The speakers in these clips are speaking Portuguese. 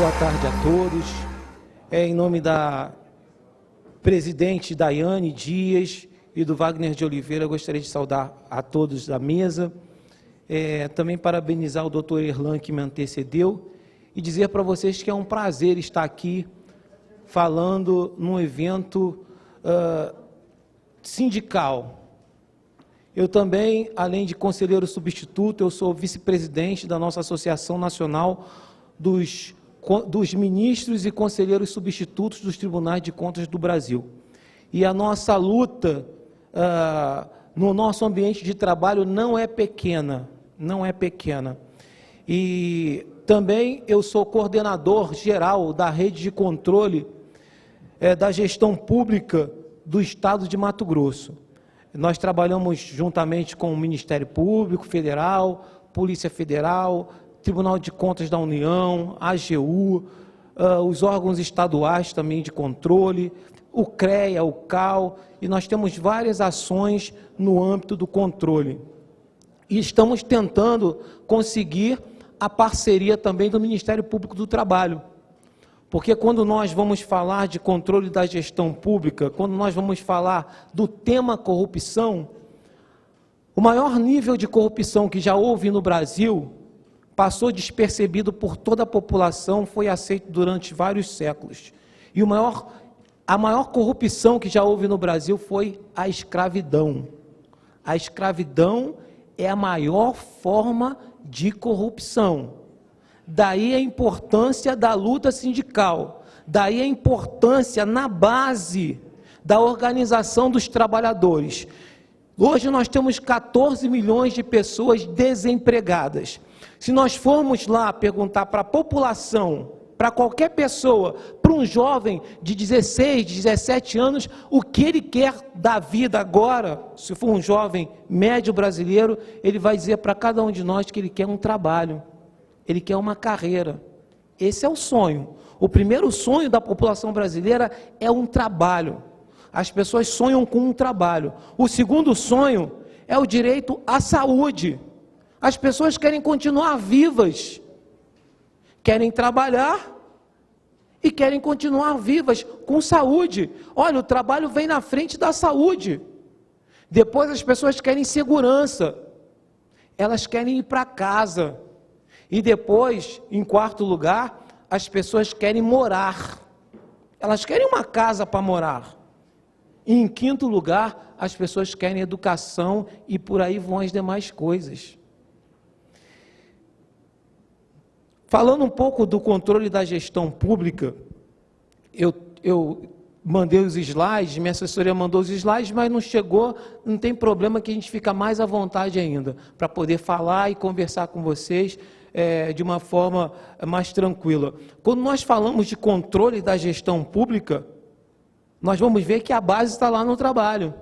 boa tarde a todos. Em nome da presidente Daiane Dias e do Wagner de Oliveira, gostaria de saudar a todos da mesa. Também parabenizar o doutor Erlan, que me antecedeu, e dizer para vocês que é um prazer estar aqui falando num evento sindical. Eu também, além de conselheiro substituto, eu sou vice-presidente da nossa Associação Nacional dos ministros e conselheiros substitutos dos Tribunais de Contas do Brasil. E a nossa luta no nosso ambiente de trabalho não é pequena, não é pequena. E também eu sou coordenador geral da rede de controle da gestão pública do Estado de Mato Grosso. Nós trabalhamos juntamente com o Ministério Público Federal, Polícia Federal, Tribunal de Contas da União, AGU, os órgãos estaduais também de controle, o CREA, o CAL, e nós temos várias ações no âmbito do controle. E estamos tentando conseguir a parceria também do Ministério Público do Trabalho. Porque quando nós vamos falar de controle da gestão pública, quando nós vamos falar do tema corrupção, o maior nível de corrupção que já houve no Brasil passou despercebido por toda a população, foi aceito durante vários séculos. E a maior corrupção que já houve no Brasil foi a escravidão. A escravidão é a maior forma de corrupção. Daí a importância da luta sindical, daí a importância na base da organização dos trabalhadores. Hoje nós temos 14 milhões de pessoas desempregadas. Se nós formos lá perguntar para a população, para qualquer pessoa, para um jovem de 16, 17 anos, o que ele quer da vida agora, se for um jovem médio brasileiro, ele vai dizer para cada um de nós que ele quer um trabalho, ele quer uma carreira. Esse é o sonho. O primeiro sonho da população brasileira é um trabalho. As pessoas sonham com um trabalho. O segundo sonho é o direito à saúde. As pessoas querem continuar vivas, querem trabalhar e querem continuar vivas com saúde. Olha, o trabalho vem na frente da saúde. Depois as pessoas querem segurança, elas querem ir para casa. E depois, em quarto lugar, as pessoas querem morar. Elas querem uma casa para morar. E em quinto lugar, as pessoas querem educação e por aí vão as demais coisas. Falando um pouco do controle da gestão pública, eu mandei os slides, minha assessoria mandou os slides, mas não chegou, não tem problema que a gente fica mais à vontade ainda, para poder falar e conversar com vocês de uma forma mais tranquila. Quando nós falamos de controle da gestão pública, nós vamos ver que a base está lá no trabalho.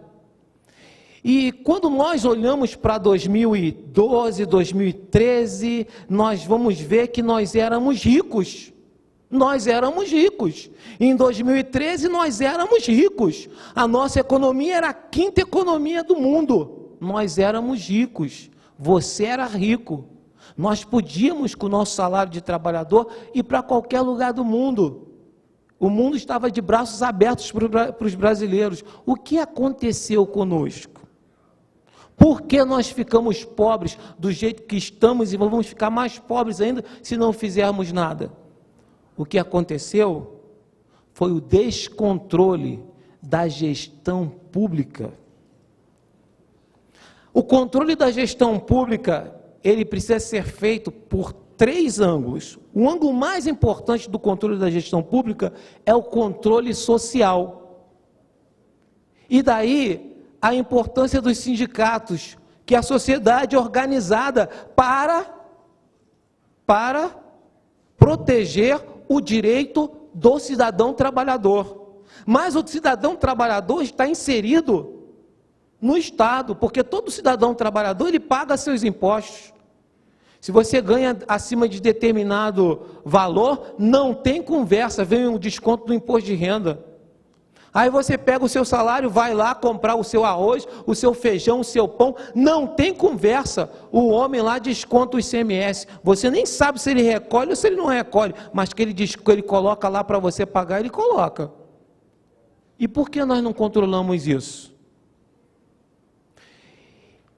E quando nós olhamos para 2012, 2013, nós vamos ver que nós éramos ricos. Nós éramos ricos. Em 2013, nós éramos ricos. A nossa economia era a quinta economia do mundo. Nós éramos ricos. Você era rico. Nós podíamos, com o nosso salário de trabalhador, ir para qualquer lugar do mundo. O mundo estava de braços abertos para os brasileiros. O que aconteceu conosco? Por que nós ficamos pobres do jeito que estamos e vamos ficar mais pobres ainda se não fizermos nada? O que aconteceu foi o descontrole da gestão pública. O controle da gestão pública, ele precisa ser feito por 3 ângulos. O ângulo mais importante do controle da gestão pública é o controle social. E daí a importância dos sindicatos, que é a sociedade organizada para proteger o direito do cidadão trabalhador. Mas o cidadão trabalhador está inserido no Estado, porque todo cidadão trabalhador ele paga seus impostos. Se você ganha acima de determinado valor, não tem conversa, vem um desconto do imposto de renda. Aí você pega o seu salário, vai lá comprar o seu arroz, o seu feijão, o seu pão, não tem conversa, o homem lá desconta o ICMS, você nem sabe se ele recolhe ou se ele não recolhe, mas que ele coloca lá para você pagar, ele coloca. E por que nós não controlamos isso?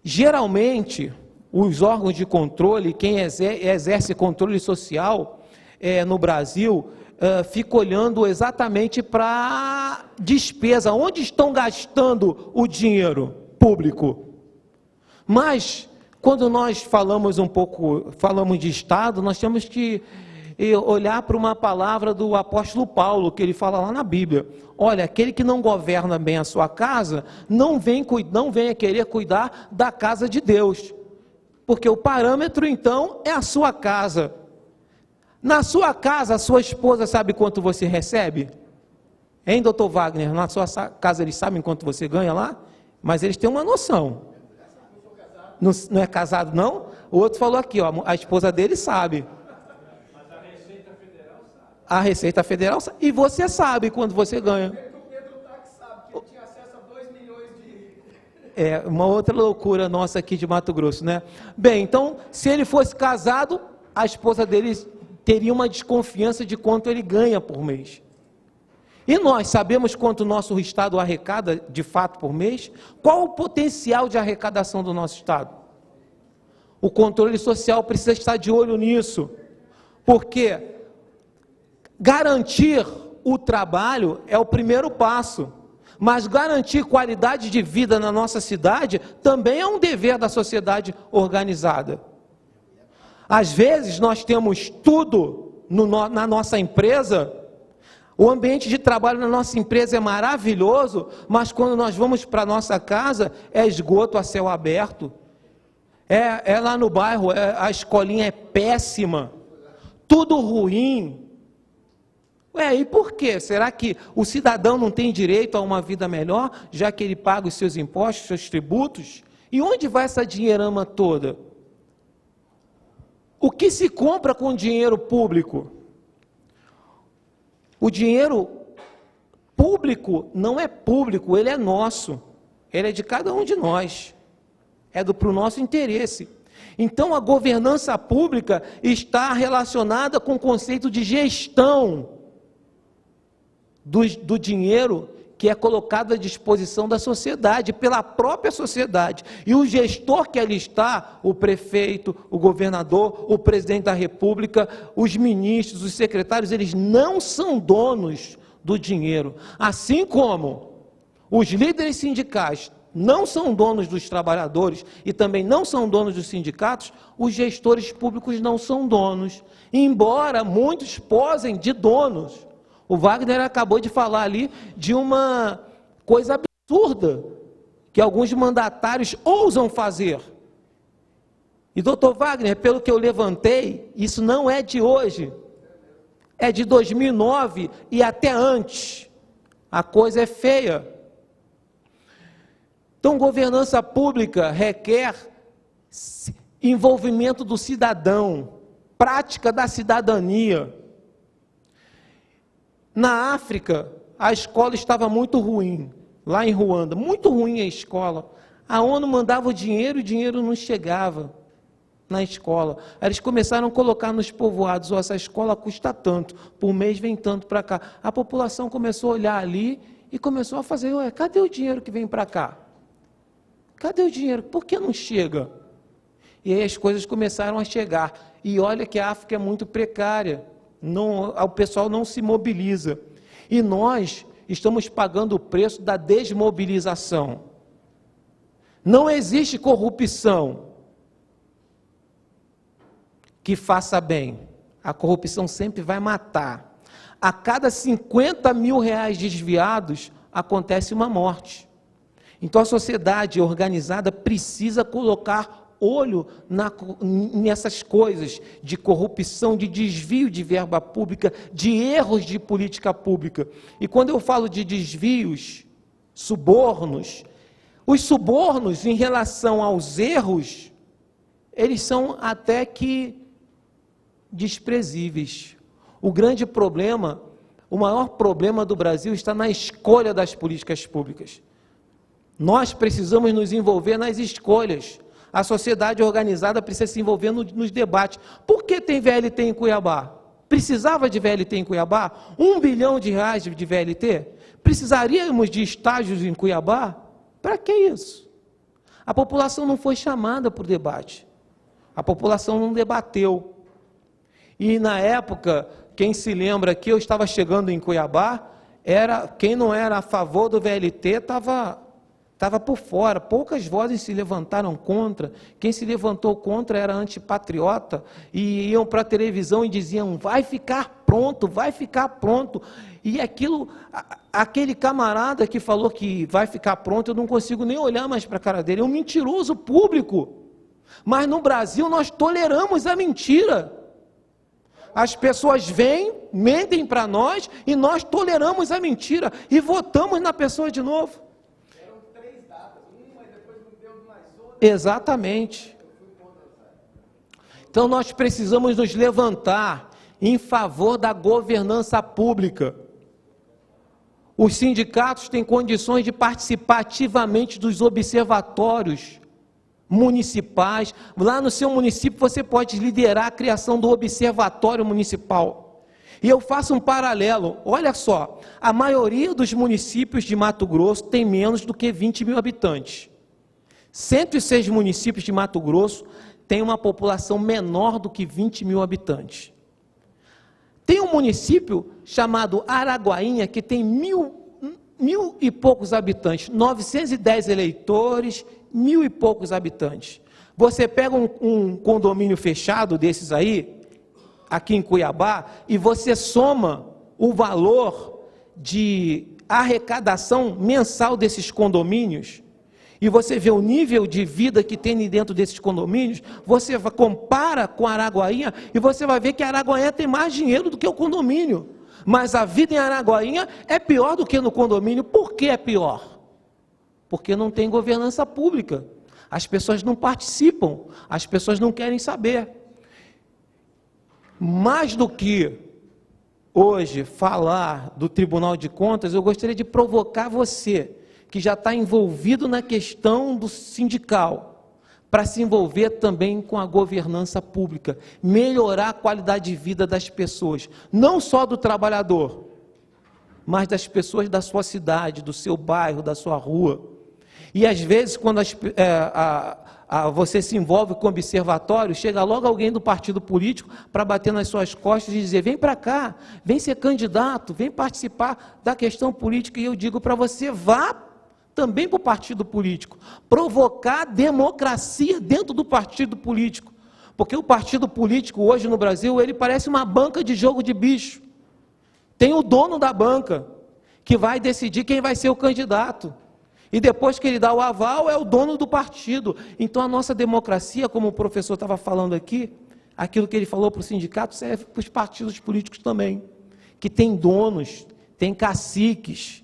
Geralmente, os órgãos de controle, quem exerce controle social no Brasil, fica olhando exatamente para despesa, onde estão gastando o dinheiro público. Mas, quando nós falamos de Estado, nós temos que olhar para uma palavra do apóstolo Paulo, que ele fala lá na Bíblia. Olha, aquele que não governa bem a sua casa, não venha querer cuidar da casa de Deus. Porque o parâmetro, então, é a sua casa. Na sua casa, a sua esposa sabe quanto você recebe? Hein, doutor Wagner? Na sua casa eles sabem quanto você ganha lá? Mas eles têm uma noção. Não é casado, não? O outro falou aqui, ó, a esposa dele sabe. Mas a Receita Federal sabe. A Receita Federal sabe. E você sabe quanto você ganha. O Pedro Tax sabe que ele tinha acesso a 2 milhões de... É uma outra loucura nossa aqui de Mato Grosso, né? Bem, então, se ele fosse casado, a esposa dele teria uma desconfiança de quanto ele ganha por mês. E nós sabemos quanto o nosso Estado arrecada de fato por mês? Qual o potencial de arrecadação do nosso Estado? O controle social precisa estar de olho nisso, porque garantir o trabalho é o primeiro passo, mas garantir qualidade de vida na nossa cidade também é um dever da sociedade organizada. Às vezes nós temos tudo na nossa empresa, o ambiente de trabalho na nossa empresa é maravilhoso, mas quando nós vamos para a nossa casa, é esgoto a céu aberto, é lá no bairro, a escolinha é péssima, tudo ruim. E por quê? Será que o cidadão não tem direito a uma vida melhor, já que ele paga os seus impostos, seus tributos? E onde vai essa dinheirama toda? O que se compra com dinheiro público? O dinheiro público não é público, ele é nosso. Ele é de cada um de nós. É para o nosso interesse. Então, a governança pública está relacionada com o conceito de gestão do dinheiro que é colocado à disposição da sociedade, pela própria sociedade. E o gestor que ali está, o prefeito, o governador, o presidente da república, os ministros, os secretários, eles não são donos do dinheiro. Assim como os líderes sindicais não são donos dos trabalhadores e também não são donos dos sindicatos, os gestores públicos não são donos, embora muitos posem de donos. O Wagner acabou de falar ali de uma coisa absurda que alguns mandatários ousam fazer. E, doutor Wagner, pelo que eu levantei, isso não é de hoje, é de 2009 e até antes. A coisa é feia. Então, governança pública requer envolvimento do cidadão, prática da cidadania. Na África, a escola estava muito ruim, lá em Ruanda, muito ruim a escola. A ONU mandava o dinheiro não chegava na escola. Eles começaram a colocar nos povoados, essa escola custa tanto, por mês vem tanto para cá. A população começou a olhar ali e começou a fazer, cadê o dinheiro que vem para cá? Cadê o dinheiro? Por que não chega? E aí as coisas começaram a chegar. E olha que a África é muito precária. O pessoal não se mobiliza. E nós estamos pagando o preço da desmobilização. Não existe corrupção que faça bem. A corrupção sempre vai matar. A cada 50 mil reais desviados, acontece uma morte. Então a sociedade organizada precisa colocar olho nessas coisas de corrupção, de desvio de verba pública, de erros de política pública. E quando eu falo de desvios, subornos, os subornos em relação aos erros, eles são até que desprezíveis. O grande problema, o maior problema do Brasil está na escolha das políticas públicas. Nós precisamos nos envolver nas escolhas. A sociedade organizada precisa se envolver nos debates. Por que tem VLT em Cuiabá? Precisava de VLT em Cuiabá? R$1 bilhão de VLT? Precisaríamos de estágios em Cuiabá? Para que isso? A população não foi chamada para o debate. A população não debateu. E na época, quem se lembra que eu estava chegando em Cuiabá, quem não era a favor do VLT estava por fora. Poucas vozes se levantaram contra. Quem se levantou contra era antipatriota e iam para a televisão e diziam: vai ficar pronto, vai ficar pronto. E aquele camarada que falou que vai ficar pronto, eu não consigo nem olhar mais para a cara dele. É um mentiroso público. Mas no Brasil nós toleramos a mentira. As pessoas vêm, mentem para nós e nós toleramos a mentira e votamos na pessoa de novo. Eram 3 datas, uma e depois não deu mais outra. Exatamente. Então nós precisamos nos levantar em favor da governança pública. Os sindicatos têm condições de participar ativamente dos observatórios municipais. Lá no seu município você pode liderar a criação do observatório municipal. E eu faço um paralelo. Olha só, a maioria dos municípios de Mato Grosso tem menos do que 20 mil habitantes. 106 municípios de Mato Grosso têm uma população menor do que 20 mil habitantes. Tem um município chamado Araguainha, que tem mil e poucos habitantes, 910 eleitores, 1000 e poucos habitantes. Você pega um condomínio fechado desses aí, aqui em Cuiabá, e você soma o valor de arrecadação mensal desses condomínios, e você vê o nível de vida que tem dentro desses condomínios, você compara com Araguainha, e você vai ver que Araguainha tem mais dinheiro do que o condomínio. Mas a vida em Araguainha é pior do que no condomínio. Por que é pior? Porque não tem governança pública. As pessoas não participam, as pessoas não querem saber. Mais do que hoje falar do Tribunal de Contas, eu gostaria de provocar você, que já está envolvido na questão do sindical, para se envolver também com a governança pública, melhorar a qualidade de vida das pessoas, não só do trabalhador, mas das pessoas da sua cidade, do seu bairro, da sua rua. E às vezes, quando você se envolve com o observatório, chega logo alguém do partido político para bater nas suas costas e dizer: vem para cá, vem ser candidato, vem participar da questão política. E eu digo para você: vá também para o partido político, provocar democracia dentro do partido político, porque o partido político hoje no Brasil, ele parece uma banca de jogo de bicho. Tem o dono da banca, que vai decidir quem vai ser o candidato, e depois que ele dá o aval, é o dono do partido. Então a nossa democracia, como o professor estava falando aqui, aquilo que ele falou para o sindicato, serve para os partidos políticos também, que tem donos, tem caciques.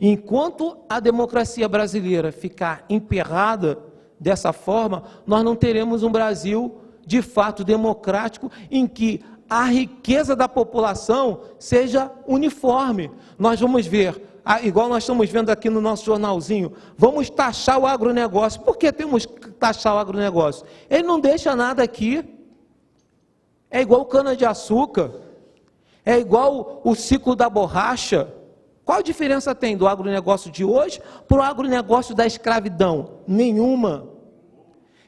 Enquanto a democracia brasileira ficar emperrada dessa forma, nós não teremos um Brasil de fato democrático, em que a riqueza da população seja uniforme. Nós vamos ver, igual nós estamos vendo aqui no nosso jornalzinho, vamos taxar o agronegócio. Por que temos que taxar o agronegócio? Ele não deixa nada aqui. É igual cana-de-açúcar, é igual o ciclo da borracha. Qual a diferença tem do agronegócio de hoje para o agronegócio da escravidão? Nenhuma.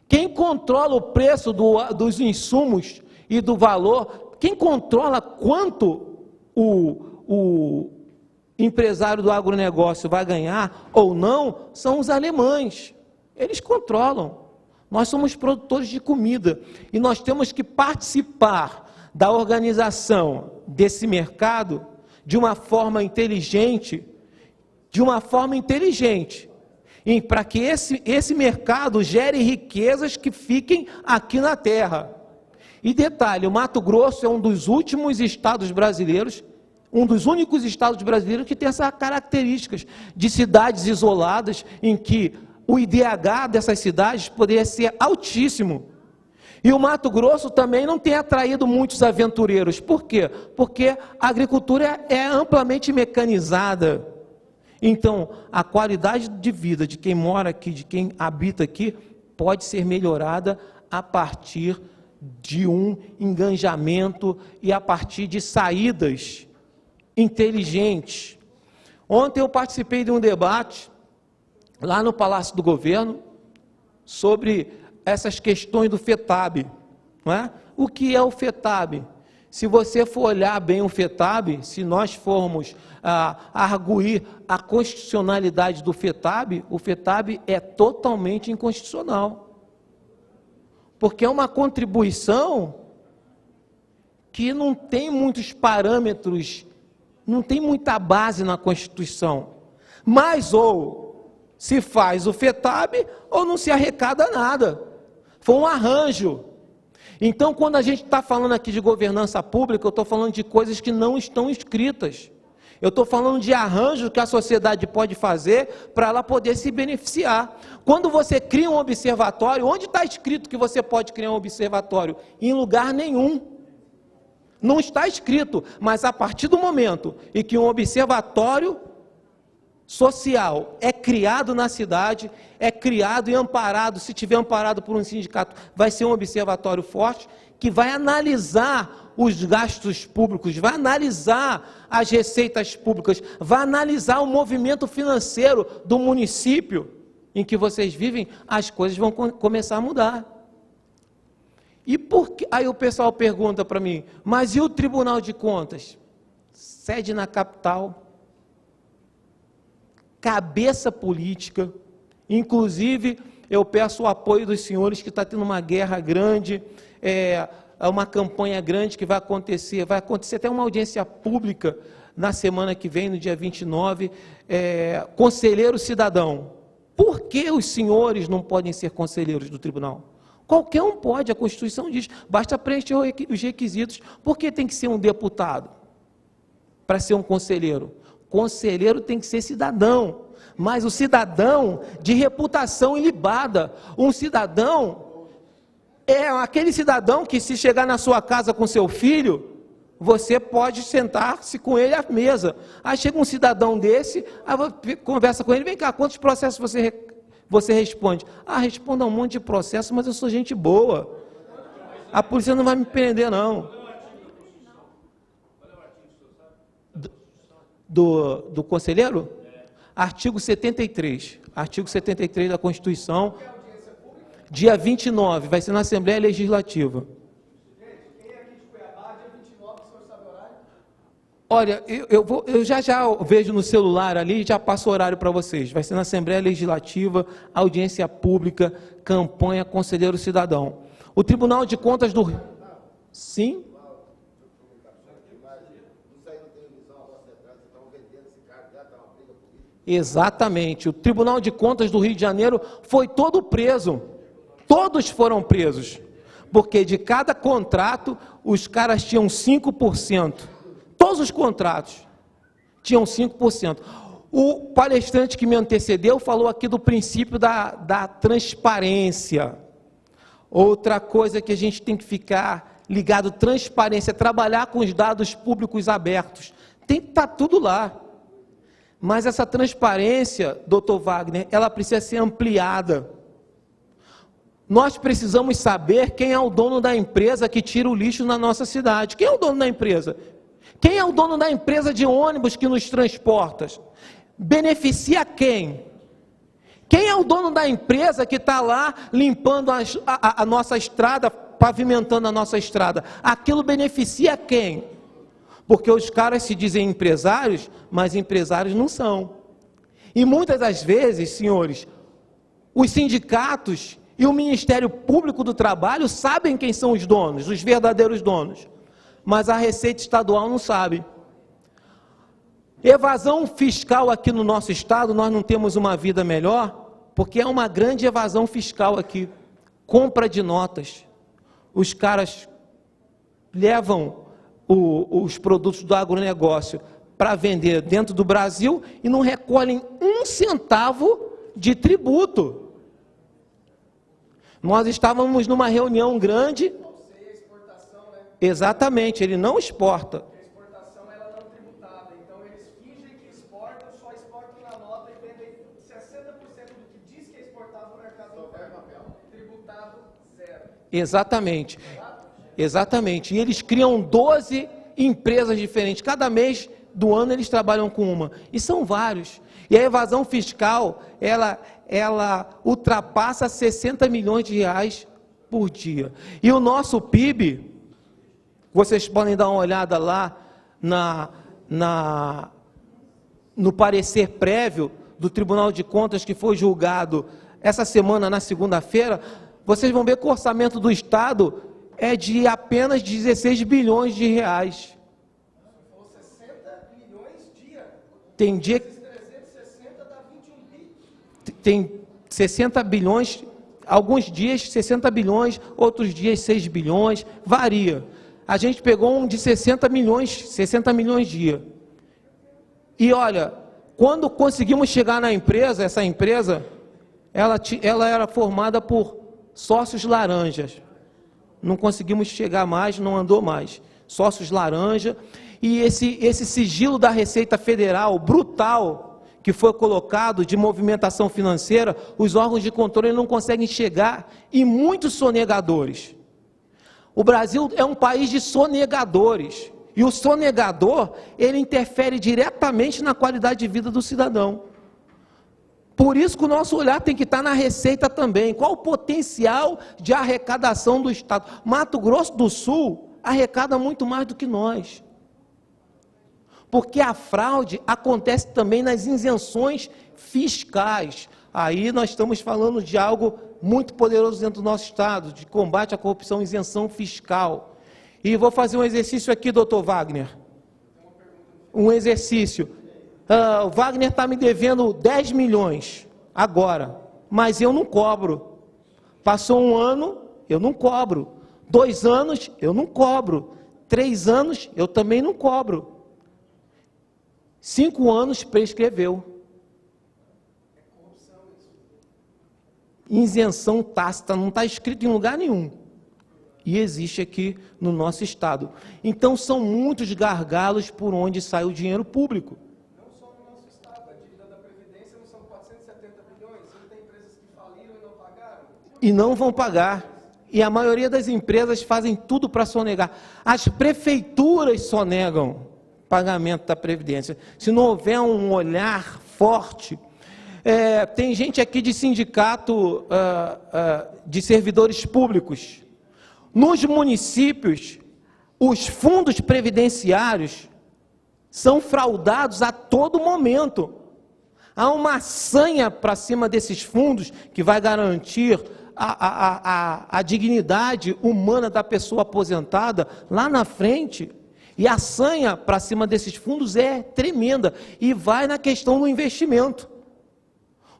Quem controla o preço dos insumos e do valor, quem controla quanto o empresário do agronegócio vai ganhar ou não, são os alemães. Eles controlam. Nós somos produtores de comida e nós temos que participar da organização desse mercado de uma forma inteligente, para que esse mercado gere riquezas que fiquem aqui na terra. E detalhe, o Mato Grosso é um dos últimos estados brasileiros, um dos únicos estados brasileiros que tem essas características de cidades isoladas, em que o IDH dessas cidades poderia ser altíssimo. E o Mato Grosso também não tem atraído muitos aventureiros. Por quê? Porque a agricultura é amplamente mecanizada. Então, a qualidade de vida de quem mora aqui, de quem habita aqui, pode ser melhorada a partir de um engajamento e a partir de saídas inteligentes. Ontem eu participei de um debate lá no Palácio do Governo sobre essas questões do FETAB, não é? O que é o FETAB? Se você for olhar bem o FETAB, se nós formos arguir a constitucionalidade do FETAB, o FETAB é totalmente inconstitucional. Porque é uma contribuição que não tem muitos parâmetros, não tem muita base na Constituição. Mas ou se faz o FETAB ou não se arrecada nada. Foi um arranjo. Então, quando a gente está falando aqui de governança pública, eu estou falando de coisas que não estão escritas. Eu estou falando de arranjo que a sociedade pode fazer para ela poder se beneficiar. Quando você cria um observatório, onde está escrito que você pode criar um observatório? Em lugar nenhum. Não está escrito, mas a partir do momento em que um observatório social é criado na cidade, é criado e amparado, se tiver amparado por um sindicato, vai ser um observatório forte, que vai analisar os gastos públicos, vai analisar as receitas públicas, vai analisar o movimento financeiro do município em que vocês vivem, as coisas vão começar a mudar. E por que? Aí o pessoal pergunta para mim, mas e o Tribunal de Contas? Sede na capital, cabeça política, inclusive eu peço o apoio dos senhores que está tendo uma guerra grande, uma campanha grande que vai acontecer até uma audiência pública na semana que vem, no dia 29, conselheiro cidadão. Por que os senhores não podem ser conselheiros do tribunal? Qualquer um pode, a Constituição diz, basta preencher os requisitos. Por que tem que ser um deputado para ser um conselheiro? Conselheiro tem que ser cidadão, mas o cidadão de reputação ilibada, um cidadão é aquele cidadão que, se chegar na sua casa com seu filho, você pode sentar-se com ele à mesa. Aí chega um cidadão desse, aí conversa com ele, vem cá, quantos processos você responde? Responda um monte de processos, mas eu sou gente boa, a polícia não vai me prender não. Do conselheiro? Artigo 73. Artigo 73 da Constituição. Dia 29, vai ser na Assembleia Legislativa. Quem é aqui de Cuiabá, dia 29, o senhor sabe o horário? Olha, eu já vejo no celular ali e já passo o horário para vocês. Vai ser na Assembleia Legislativa, audiência pública, campanha Conselheiro Cidadão. O Tribunal de Contas do Rio. Sim? Exatamente. O Tribunal de Contas do Rio de Janeiro foi todo preso. Todos foram presos. Porque de cada contrato, os caras tinham 5%. Todos os contratos tinham 5%. O palestrante que me antecedeu falou aqui do princípio da transparência. Outra coisa que a gente tem que ficar ligado, transparência, trabalhar com os dados públicos abertos. Tem que estar tudo lá. Mas essa transparência, doutor Wagner, ela precisa ser ampliada. Nós precisamos saber quem é o dono da empresa que tira o lixo na nossa cidade. Quem é o dono da empresa? Quem é o dono da empresa de ônibus que nos transporta? Beneficia quem? Quem é o dono da empresa que está lá limpando a nossa estrada, pavimentando a nossa estrada? Aquilo beneficia quem? Porque os caras se dizem empresários, mas empresários não são. E muitas das vezes, senhores, os sindicatos e o Ministério Público do Trabalho sabem quem são os donos, os verdadeiros donos. Mas a Receita Estadual não sabe. Evasão fiscal aqui no nosso estado, nós não temos uma vida melhor, porque é uma grande evasão fiscal aqui. Compra de notas. Os caras levam os produtos do agronegócio para vender dentro do Brasil e não recolhem 1 centavo de tributo. Nós estávamos numa reunião grande. Exatamente, ele não exporta. A exportação ela não é tributada, então eles fingem que exportam, só exportam na nota e vendem 60% do que diz que é exportado no mercado interno. Tributado zero. Exatamente, exatamente. E eles criam 12 empresas diferentes. Cada mês do ano eles trabalham com uma. E são vários. E a evasão fiscal, ela ultrapassa 60 milhões de reais por dia. E o nosso PIB... Vocês podem dar uma olhada lá no parecer prévio do Tribunal de Contas que foi julgado essa semana, na segunda-feira. Vocês vão ver que o orçamento do Estado é de apenas 16 bilhões de reais. Ou 60 milhões dia. Tem dia que 360 dá 21 bi. tem 60 bilhões, alguns dias 60 bilhões, outros dias 6 bilhões, varia. A gente pegou um de 60 milhões dia. E olha, quando conseguimos chegar na empresa, essa empresa, ela era formada por sócios laranjas. Não conseguimos chegar mais, não andou mais. Sócios laranja. E esse sigilo da Receita Federal, brutal, que foi colocado de movimentação financeira, os órgãos de controle não conseguem chegar, e muitos sonegadores. O Brasil é um país de sonegadores, e o sonegador, ele interfere diretamente na qualidade de vida do cidadão. Por isso que o nosso olhar tem que estar na receita também. Qual o potencial de arrecadação do Estado? Mato Grosso do Sul arrecada muito mais do que nós. Porque a fraude acontece também nas isenções fiscais. Aí nós estamos falando de algo muito poderoso dentro do nosso Estado, de combate à corrupção e isenção fiscal. E vou fazer um exercício aqui, doutor Wagner. Um exercício. O Wagner está me devendo 10 milhões agora, mas eu não cobro. Passou um ano, eu não cobro. 2 anos, eu não cobro. 3 anos, eu também não cobro. 5 anos, prescreveu. Isenção tácita, não está escrito em lugar nenhum. E existe aqui no nosso Estado. Então, são muitos gargalos por onde sai o dinheiro público. Não só no nosso Estado, a dívida da Previdência não são 470 bilhões, não tem empresas que faliram e não pagaram? E não vão pagar. E a maioria das empresas fazem tudo para sonegar. As prefeituras sonegam pagamento da Previdência. Se não houver um olhar forte... tem gente aqui de sindicato de servidores públicos. Nos municípios, os fundos previdenciários são fraudados a todo momento. Há uma sanha para cima desses fundos que vai garantir a dignidade humana da pessoa aposentada lá na frente. E a sanha para cima desses fundos é tremenda. E vai na questão do investimento.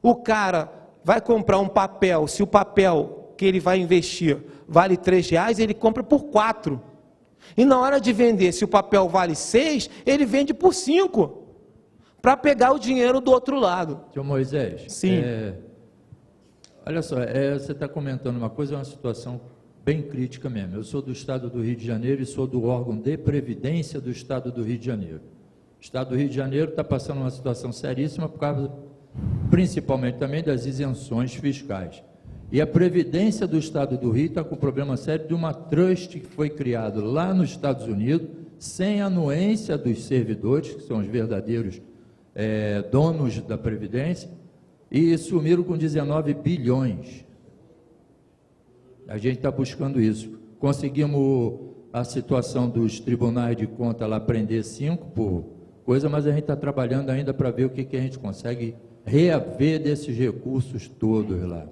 O cara vai comprar um papel, se o papel que ele vai investir vale R$3, ele compra por 4. E na hora de vender, se o papel vale 6, ele vende por 5, para pegar o dinheiro do outro lado. Senhor Moisés, sim. Olha só, você está comentando uma coisa, é uma situação bem crítica mesmo. Eu sou do Estado do Rio de Janeiro e sou do órgão de previdência do Estado do Rio de Janeiro. O Estado do Rio de Janeiro está passando uma situação seríssima por causa, principalmente também, das isenções fiscais. E a Previdência do Estado do Rio está com um problema sério de uma trust que foi criado lá nos Estados Unidos, sem anuência dos servidores, que são os verdadeiros donos da Previdência, e sumiram com 19 bilhões. A gente está buscando isso. Conseguimos a situação dos tribunais de conta lá prender 5 por coisa, mas a gente está trabalhando ainda para ver o que a gente consegue reaver desses recursos todos lá.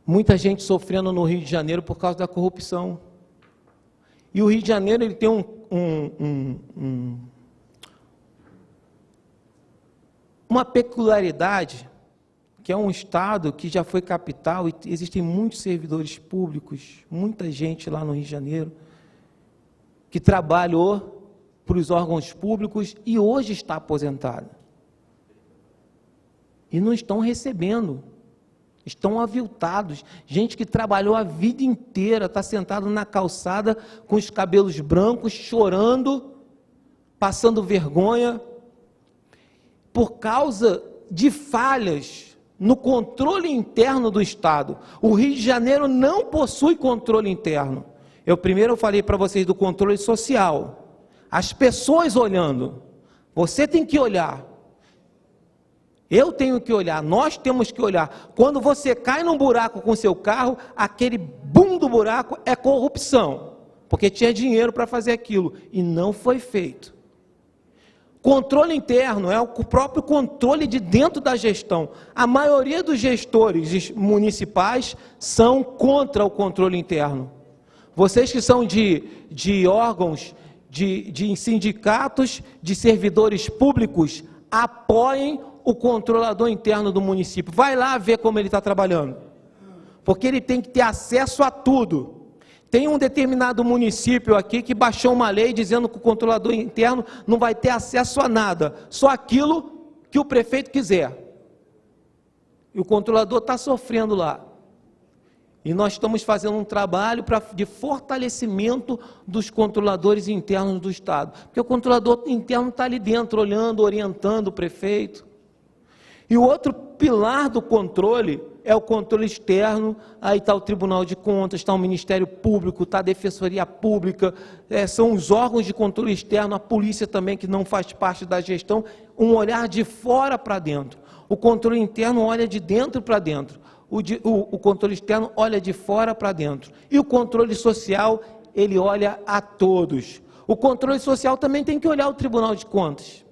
Muita gente sofrendo no Rio de Janeiro por causa da corrupção. E o Rio de Janeiro ele tem uma peculiaridade, que é um estado que já foi capital e existem muitos servidores públicos, muita gente lá no Rio de Janeiro, que trabalhou para os órgãos públicos e hoje está aposentado. E não estão recebendo. estão aviltados. Gente que trabalhou a vida inteira, está sentado na calçada com os cabelos brancos, chorando, passando vergonha, por causa de falhas no controle interno do Estado. O Rio de Janeiro não possui controle interno. Eu falei para vocês do controle social. As pessoas olhando. Você tem que olhar. Eu tenho que olhar, nós temos que olhar. Quando você cai num buraco com seu carro, aquele boom do buraco é corrupção, porque tinha dinheiro para fazer aquilo, e não foi feito. Controle interno é o próprio controle de dentro da gestão. A maioria dos gestores municipais são contra o controle interno. Vocês que são de órgãos, de sindicatos, de servidores públicos, apoiem o controlador interno do município. Vai lá ver como ele está trabalhando. Porque ele tem que ter acesso a tudo. Tem um determinado município aqui que baixou uma lei dizendo que o controlador interno não vai ter acesso a nada, só aquilo que o prefeito quiser. E o controlador está sofrendo lá. E nós estamos fazendo um trabalho de fortalecimento dos controladores internos do Estado. Porque o controlador interno está ali dentro, olhando, orientando o prefeito. E o outro pilar do controle é o controle externo. Aí está o Tribunal de Contas, está o Ministério Público, está a Defensoria Pública, são os órgãos de controle externo, a polícia também, que não faz parte da gestão, um olhar de fora para dentro. O controle interno olha de dentro para dentro, o controle externo olha de fora para dentro. E o controle social, ele olha a todos. O controle social também tem que olhar o Tribunal de Contas.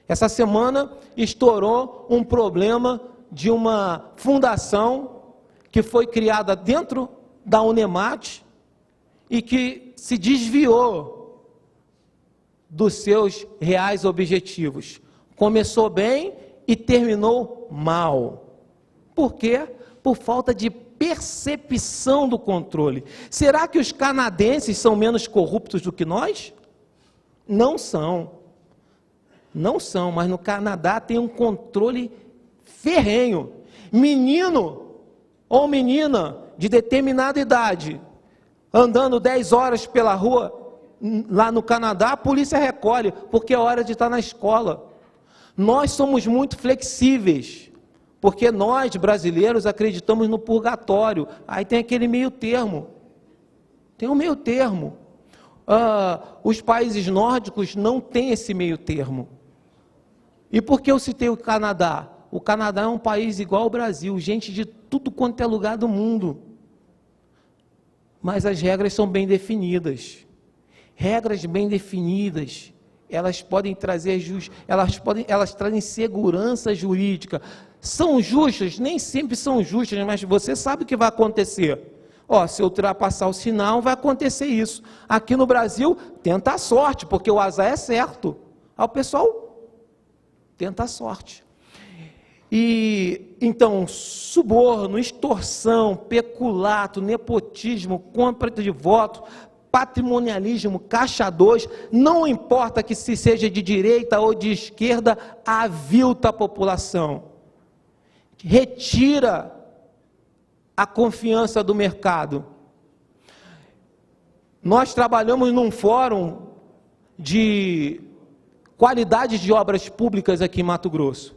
Essa semana estourou um problema de uma fundação que foi criada dentro da Unemat e que se desviou dos seus reais objetivos. Começou bem e terminou mal. Por quê? Por falta de percepção do controle. Será que os canadenses são menos corruptos do que nós? Não são. Não são, mas no Canadá tem um controle ferrenho. Menino ou menina de determinada idade, andando 10 horas pela rua, lá no Canadá, a polícia recolhe, porque é hora de estar na escola. Nós somos muito flexíveis, porque nós, brasileiros, acreditamos no purgatório. Aí tem aquele meio termo. Tem um meio termo. Os países nórdicos não têm esse meio termo. E por que eu citei o Canadá? O Canadá é um país igual ao Brasil, gente de tudo quanto é lugar do mundo. Mas as regras são bem definidas. Regras bem definidas, elas podem trazer elas trazem segurança jurídica. São justas? Nem sempre são justas, mas você sabe o que vai acontecer. Se eu ultrapassar o sinal, vai acontecer isso. Aqui no Brasil, tenta a sorte, porque o azar é certo. Aí o pessoal tenta a sorte. E então, suborno, extorsão, peculato, nepotismo, compra de voto, patrimonialismo, caixa 2, não importa que se seja de direita ou de esquerda, avilta a população. Retira a confiança do mercado. Nós trabalhamos num fórum de qualidade de obras públicas aqui em Mato Grosso.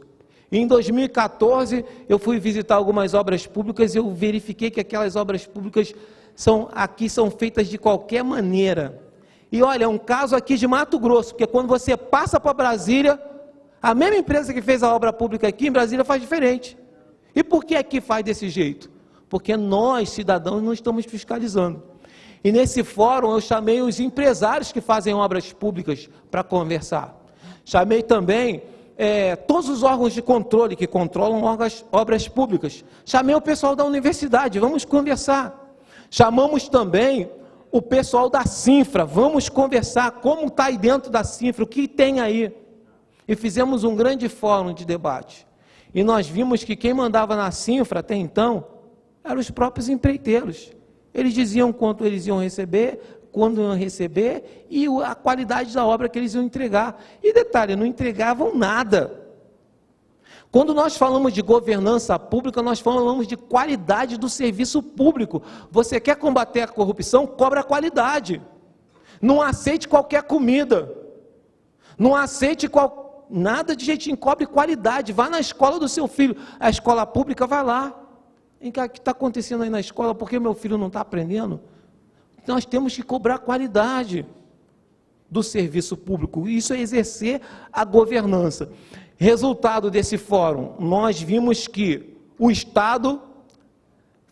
Em 2014, eu fui visitar algumas obras públicas e eu verifiquei que aquelas obras públicas aqui são feitas de qualquer maneira. E olha, é um caso aqui de Mato Grosso, porque quando você passa para Brasília, a mesma empresa que fez a obra pública aqui em Brasília faz diferente. E por que aqui faz desse jeito? Porque nós, cidadãos, não estamos fiscalizando. E nesse fórum eu chamei os empresários que fazem obras públicas para conversar. Chamei também todos os órgãos de controle que controlam obras públicas. Chamei o pessoal da universidade, vamos conversar. Chamamos também o pessoal da Cinfra, vamos conversar como está aí dentro da Cinfra, o que tem aí. E fizemos um grande fórum de debate. E nós vimos que quem mandava na Cinfra até então eram os próprios empreiteiros. Eles diziam quanto eles iam receber, quando iam receber e a qualidade da obra que eles iam entregar. E detalhe, não entregavam nada. Quando nós falamos de governança pública, nós falamos de qualidade do serviço público. Você quer combater a corrupção? Cobra a qualidade. Não aceite qualquer comida. Não aceite nada de jeitinho, cobre qualidade. Vá na escola do seu filho. A escola pública, vai lá. O que está acontecendo aí na escola? Por que meu filho não está aprendendo? Nós temos que cobrar qualidade do serviço público. Isso é exercer a governança. Resultado desse fórum, nós vimos que o Estado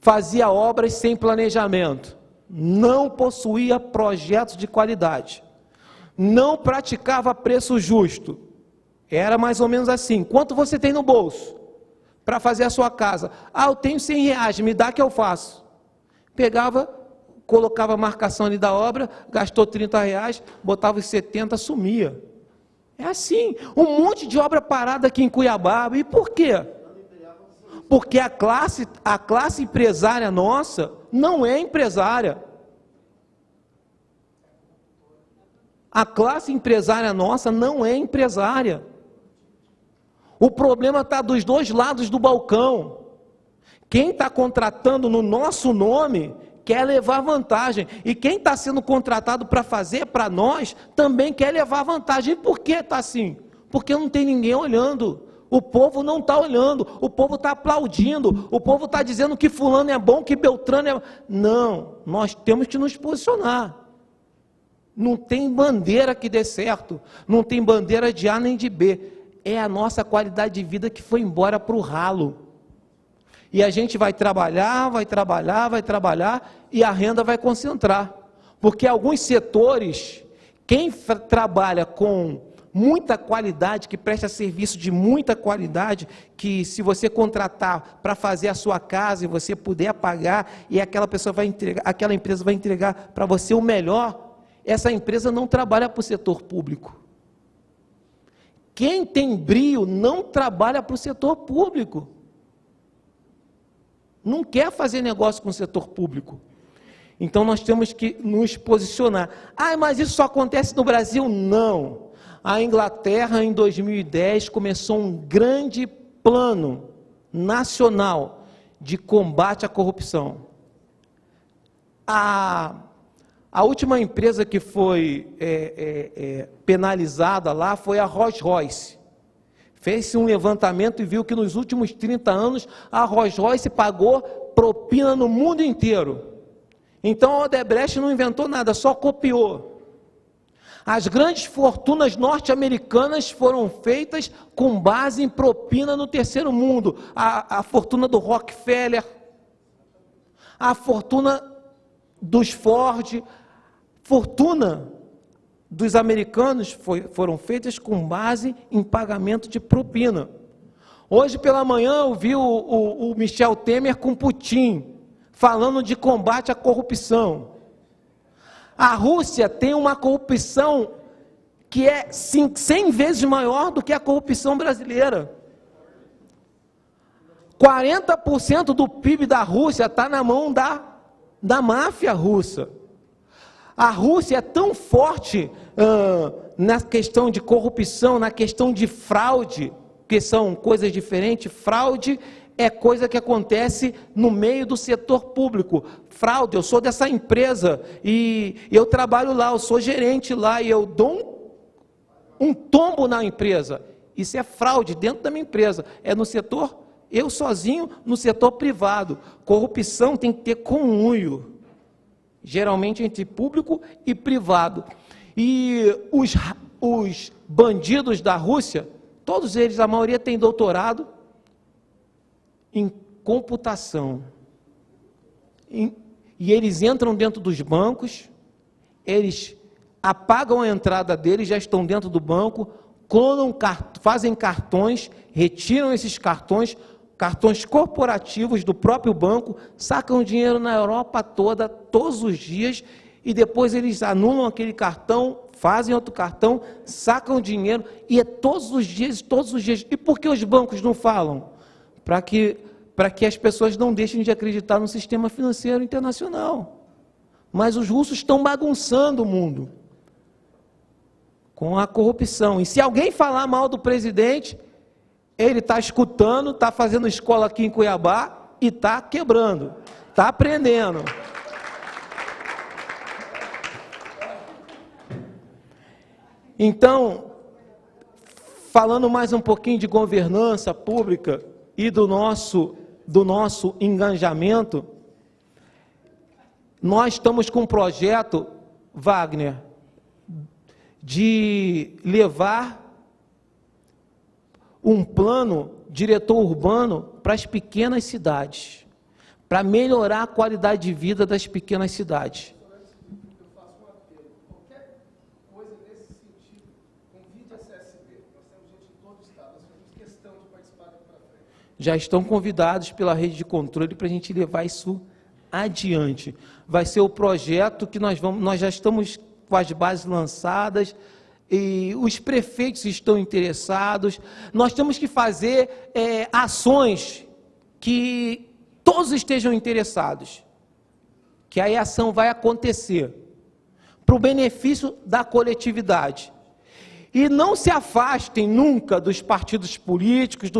fazia obras sem planejamento, não possuía projetos de qualidade, não praticava preço justo. Era mais ou menos assim: quanto você tem no bolso para fazer a sua casa? Ah, eu tenho R$100, me dá que eu faço. Pegava, colocava a marcação ali da obra, gastou R$30, botava os 70, sumia. É assim, um monte de obra parada aqui em Cuiabá. E por quê? Porque a classe empresária nossa não é empresária. A classe empresária nossa não é empresária. O problema está dos dois lados do balcão. Quem está contratando no nosso nome quer levar vantagem, e quem está sendo contratado para fazer para nós também quer levar vantagem. E por que está assim? Porque não tem ninguém olhando. O povo não está olhando, o povo está aplaudindo, o povo está dizendo que fulano é bom, que Beltrano é... Não, nós temos que nos posicionar. Não tem bandeira que dê certo, não tem bandeira de A nem de B. É a nossa qualidade de vida que foi embora para o ralo. E a gente vai trabalhar, e a renda vai concentrar. Porque alguns setores, quem trabalha com muita qualidade, que presta serviço de muita qualidade, que se você contratar para fazer a sua casa e você puder pagar, e aquela pessoa vai entregar, aquela empresa vai entregar para você o melhor, essa empresa não trabalha para o setor público. Quem tem brio não trabalha para o setor público. Não quer fazer negócio com o setor público. Então nós temos que nos posicionar. Ah, mas isso só acontece no Brasil? Não. A Inglaterra, em 2010, começou um grande plano nacional de combate à corrupção. A última empresa que foi penalizada lá foi a Rolls-Royce. Fez-se um levantamento e viu que nos últimos 30 anos a Rolls-Royce pagou propina no mundo inteiro. Então a Odebrecht não inventou nada, só copiou. As grandes fortunas norte-americanas foram feitas com base em propina no terceiro mundo. A fortuna do Rockefeller, a fortuna dos Ford, fortuna dos americanos foram feitas com base em pagamento de propina. Hoje pela manhã eu vi o Michel Temer com Putin, falando de combate à corrupção. A Rússia tem uma corrupção que é 100 vezes maior do que a corrupção brasileira. 40% do PIB da Rússia está na mão da máfia russa. A Rússia é tão forte na questão de corrupção, na questão de fraude, que são coisas diferentes. Fraude é coisa que acontece no meio do setor público. Fraude, eu sou dessa empresa e eu trabalho lá, eu sou gerente lá e eu dou um tombo na empresa. Isso é fraude dentro da minha empresa. É no setor, eu sozinho, no setor privado. Corrupção tem que ter conluio, geralmente entre público e privado. E os bandidos da Rússia, todos eles, a maioria tem doutorado em computação. E eles entram dentro dos bancos, eles apagam a entrada deles, já estão dentro do banco, clonam, fazem cartões, retiram esses cartões corporativos do próprio banco, sacam dinheiro na Europa toda, todos os dias, e depois eles anulam aquele cartão, fazem outro cartão, sacam dinheiro, e é todos os dias. E por que os bancos não falam? Para que as pessoas não deixem de acreditar no sistema financeiro internacional. Mas os russos estão bagunçando o mundo com a corrupção. E se alguém falar mal do presidente, Ele está escutando, está fazendo escola aqui em Cuiabá e está quebrando, está aprendendo. Então, falando mais um pouquinho de governança pública e do nosso engajamento, nós estamos com um projeto, Wagner, de levar um plano diretor urbano para as pequenas cidades, para melhorar a qualidade de vida das pequenas cidades. Eu faço um apelo. Qualquer coisa nesse sentido, convide a CSB. Nós temos gente em todo o estado, nós fazemos questão de participar daqui para frente. Já estão convidados pela rede de controle para a gente levar isso adiante. Vai ser o projeto que nós já estamos com as bases lançadas, e os prefeitos estão interessados. Nós temos que fazer ações que todos estejam interessados, que aí a ação vai acontecer, para o benefício da coletividade. E não se afastem nunca dos partidos políticos,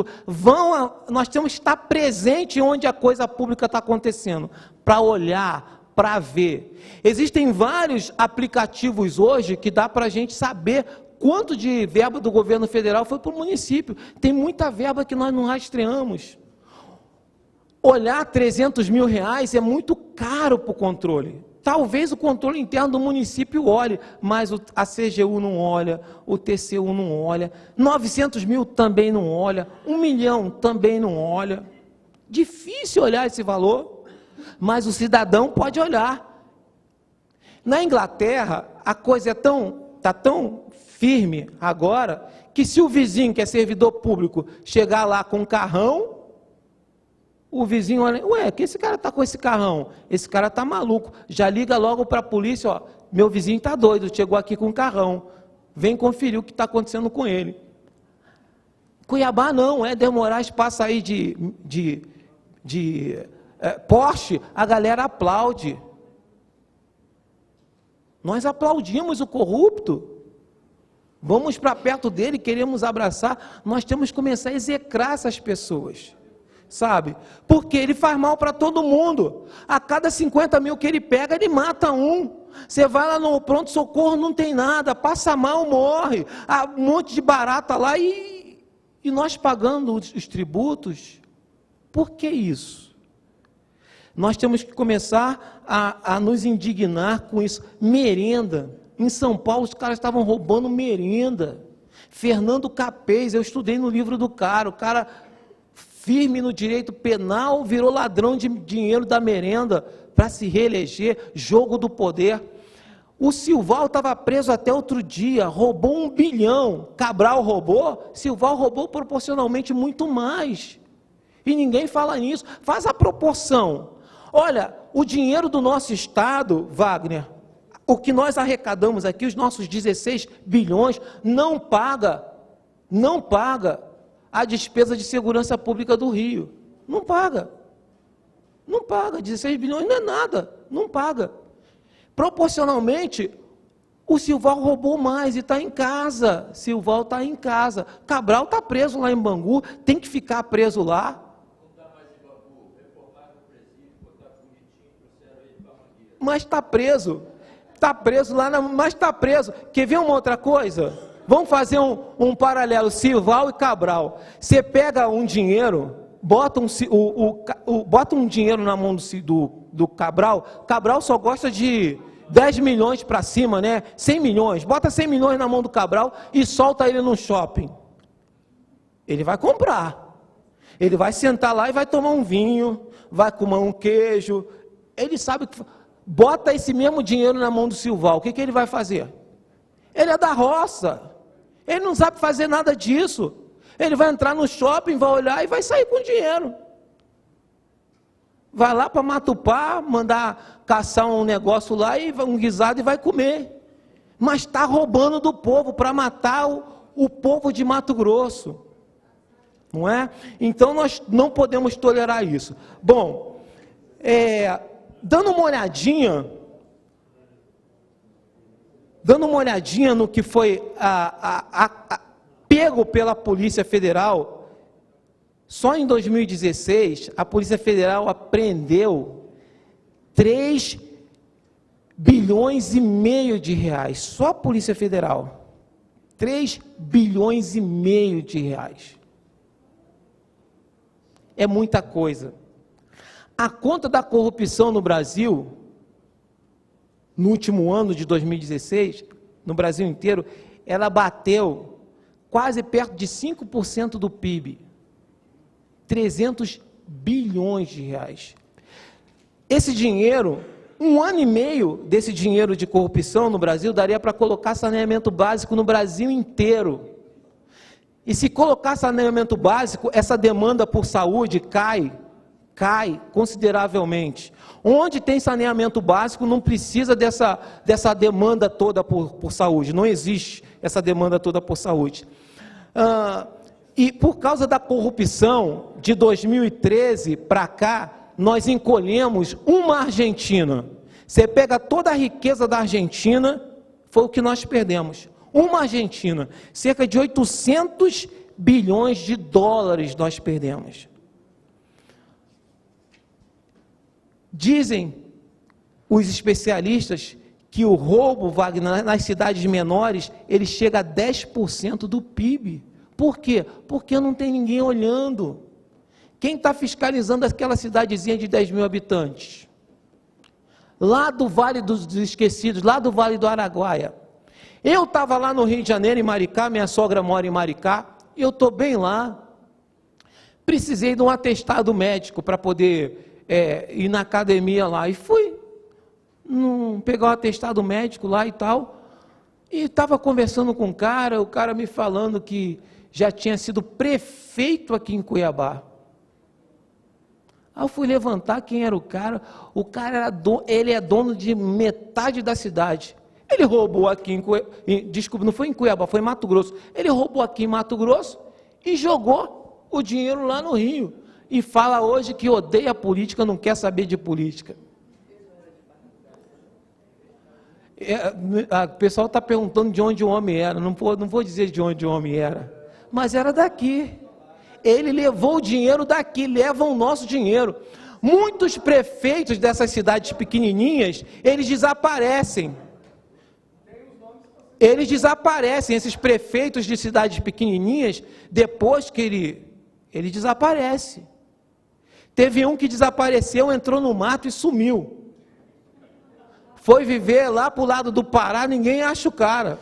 nós temos que estar presente onde a coisa pública está acontecendo, para olhar, para ver. Existem vários aplicativos hoje que dá para a gente saber quanto de verba do governo federal foi para o município. Tem muita verba que nós não rastreamos. Olhar 300 mil reais é muito caro para o controle. Talvez o controle interno do município olhe, mas a CGU não olha, o TCU não olha, 900 mil também não olha, 1 milhão também não olha. Difícil olhar esse valor, mas o cidadão pode olhar. Na Inglaterra, a coisa está tão firme agora, que se o vizinho, que é servidor público, chegar lá com um carrão, o vizinho olha, ué, que esse cara está com esse carrão? Esse cara está maluco. Já liga logo para a polícia, ó, meu vizinho está doido, chegou aqui com um carrão. Vem conferir o que está acontecendo com ele. Cuiabá não, Demorais passa aí de Porsche, a galera aplaude. Nós aplaudimos o corrupto. Vamos para perto dele, queremos abraçar. Nós temos que começar a execrar essas pessoas. Sabe? Porque ele faz mal para todo mundo. A cada 50 mil que ele pega, ele mata um. Você vai lá no pronto-socorro, não tem nada, passa mal, morre. Há um monte de barata lá e nós pagando os tributos. Por que isso? Nós temos que começar a nos indignar com isso. Merenda. Em São Paulo, os caras estavam roubando merenda. Fernando Capês, eu estudei no livro do cara, o cara firme no direito penal, virou ladrão de dinheiro da merenda para se reeleger, jogo do poder. O Silval estava preso até outro dia, roubou 1 bilhão. Cabral roubou, Silval roubou proporcionalmente muito mais. E ninguém fala nisso. Faz a proporção. Olha, o dinheiro do nosso Estado, Wagner, o que nós arrecadamos aqui, os nossos 16 bilhões, não paga a despesa de segurança pública do Rio. Não paga. Não paga. 16 bilhões não é nada. Não paga. Proporcionalmente, o Silval roubou mais e está em casa. Silval está em casa. Cabral está preso lá em Bangu, tem que ficar preso lá. Mas está preso. Está preso lá, mas está preso. Quer ver uma outra coisa? Vamos fazer um paralelo, Silval e Cabral. Você pega um dinheiro, bota um dinheiro na mão do Cabral. Cabral só gosta de 10 milhões para cima, né? 100 milhões. Bota 100 milhões na mão do Cabral e solta ele no shopping. Ele vai comprar. Ele vai sentar lá e vai tomar um vinho, vai comer um queijo. Ele sabe que... Bota esse mesmo dinheiro na mão do Silval. O que ele vai fazer? Ele é da roça. Ele não sabe fazer nada disso. Ele vai entrar no shopping, vai olhar e vai sair com dinheiro. Vai lá para Matupá, mandar caçar um negócio lá, um guisado e vai comer. Mas está roubando do povo para matar o povo de Mato Grosso. Não é? Então nós não podemos tolerar isso. Bom, dando uma olhadinha no que foi pego pela Polícia Federal, Só em 2016, a Polícia Federal apreendeu 3 bilhões e meio de reais. Só a Polícia Federal. 3 bilhões e meio de reais. É muita coisa. A conta da corrupção no Brasil, no último ano de 2016, no Brasil inteiro, ela bateu quase perto de 5% do PIB. 300 bilhões de reais. Esse dinheiro, 1 ano e meio desse dinheiro de corrupção no Brasil, daria para colocar saneamento básico no Brasil inteiro. E se colocar saneamento básico, essa demanda por saúde cai consideravelmente. Onde tem saneamento básico, não precisa dessa demanda toda por saúde, não existe essa demanda toda por saúde. E por causa da corrupção, de 2013 para cá, nós encolhemos uma Argentina. Você pega toda a riqueza da Argentina, foi o que nós perdemos. Uma Argentina, cerca de 800 bilhões de dólares nós perdemos. Dizem os especialistas que o roubo, Wagner, nas cidades menores, ele chega a 10% do PIB. Por quê? Porque não tem ninguém olhando. Quem está fiscalizando aquela cidadezinha de 10 mil habitantes? Lá do Vale dos Esquecidos, lá do Vale do Araguaia. Eu estava lá no Rio de Janeiro, em Maricá, minha sogra mora em Maricá, e eu estou bem lá. Precisei de um atestado médico para poder ir na academia lá, e fui pegar o atestado médico lá e tal, e estava conversando com o cara me falando que já tinha sido prefeito aqui em Cuiabá. Aí eu fui levantar quem era o cara era ele é dono de metade da cidade. Ele roubou aqui desculpa, não foi em Cuiabá, foi em Mato Grosso. Ele roubou aqui em Mato Grosso e jogou o dinheiro lá no Rio. E fala hoje que odeia a política, não quer saber de política. O pessoal está perguntando de onde o homem era, não vou dizer de onde o homem era, mas era daqui. Ele levou o dinheiro daqui, levam o nosso dinheiro. Muitos prefeitos dessas cidades pequenininhas, eles desaparecem. Eles desaparecem, esses prefeitos de cidades pequenininhas, depois que ele desaparece. Teve um que desapareceu, entrou no mato e sumiu. Foi viver lá para o lado do Pará, ninguém acha o cara.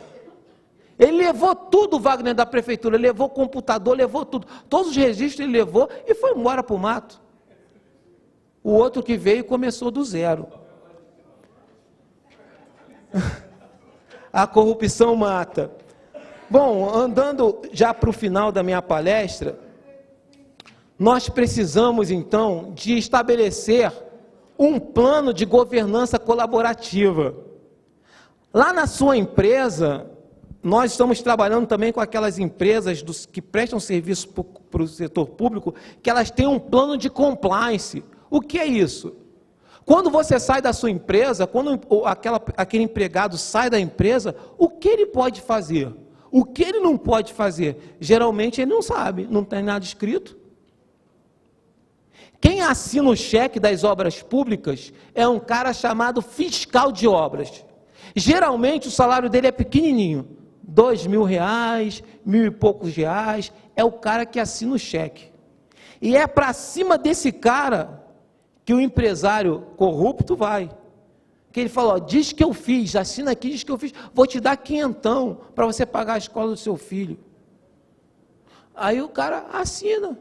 Ele levou tudo, Wagner, da prefeitura, ele levou o computador, levou tudo. Todos os registros ele levou e foi embora para o mato. O outro que veio começou do zero. A corrupção mata. Bom, andando já para o final da minha palestra, nós precisamos, então, de estabelecer um plano de governança colaborativa. Lá na sua empresa, nós estamos trabalhando também com aquelas empresas que prestam serviço para o setor público, que elas têm um plano de compliance. O que é isso? Quando você sai da sua empresa, quando aquele empregado sai da empresa, o que ele pode fazer? O que ele não pode fazer? Geralmente ele não sabe, não tem nada escrito. Quem assina o cheque das obras públicas é um cara chamado fiscal de obras. Geralmente o salário dele é pequenininho, R$2.000, R$1.000 e poucos reais, é o cara que assina o cheque. E é para cima desse cara que o empresário corrupto vai. Que ele fala, ó, diz que eu fiz, assina aqui, diz que eu fiz, vou te dar R$500 para você pagar a escola do seu filho. Aí o cara assina.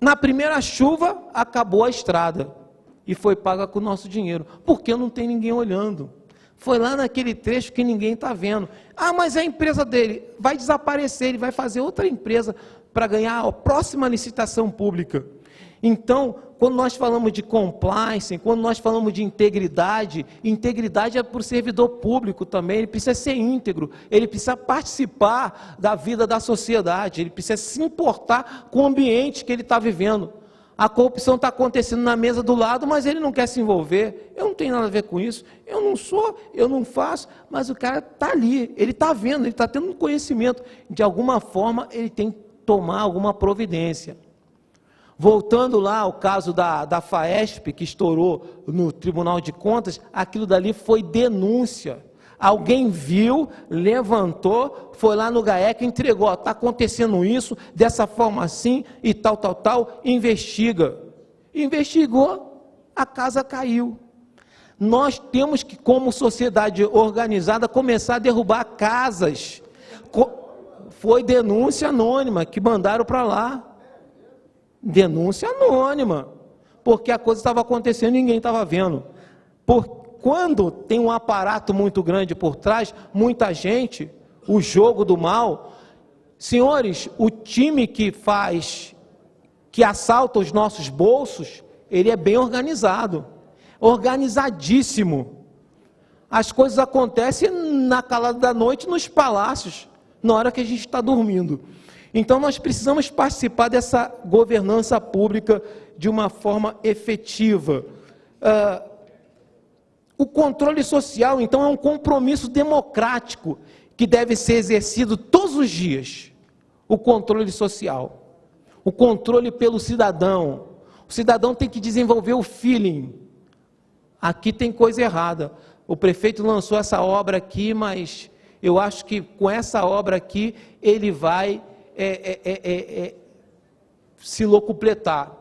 Na primeira chuva, acabou a estrada. E foi paga com o nosso dinheiro. Porque não tem ninguém olhando. Foi lá naquele trecho que ninguém está vendo. Ah, mas é a empresa dele. Vai desaparecer, ele vai fazer outra empresa para ganhar a próxima licitação pública. Então, quando nós falamos de compliance, quando nós falamos de integridade, integridade é para o servidor público também, ele precisa ser íntegro, ele precisa participar da vida da sociedade, ele precisa se importar com o ambiente que ele está vivendo. A corrupção está acontecendo na mesa do lado, mas ele não quer se envolver, eu não tenho nada a ver com isso, eu não sou, eu não faço, mas o cara está ali, ele está vendo, ele está tendo conhecimento, de alguma forma ele tem tomar alguma providência. Voltando lá ao caso da FAESP, que estourou no Tribunal de Contas, aquilo dali foi denúncia. Alguém viu, levantou, foi lá no GAEC, entregou, está acontecendo isso, dessa forma assim, e tal, investiga. Investigou, a casa caiu. Nós temos que, como sociedade organizada, começar a derrubar casas. Foi denúncia anônima que mandaram para lá. Denúncia anônima, porque a coisa estava acontecendo e ninguém estava vendo. Quando tem um aparato muito grande por trás, muita gente, o jogo do mal, senhores, o time que assalta os nossos bolsos, ele é bem organizado, organizadíssimo. As coisas acontecem na calada da noite nos palácios, na hora que a gente está dormindo. Então, nós precisamos participar dessa governança pública de uma forma efetiva. O controle social, então, é um compromisso democrático que deve ser exercido todos os dias. O controle social, o controle pelo cidadão. O cidadão tem que desenvolver o feeling. Aqui tem coisa errada. O prefeito lançou essa obra aqui, mas eu acho que com essa obra aqui, ele vai se locupletar.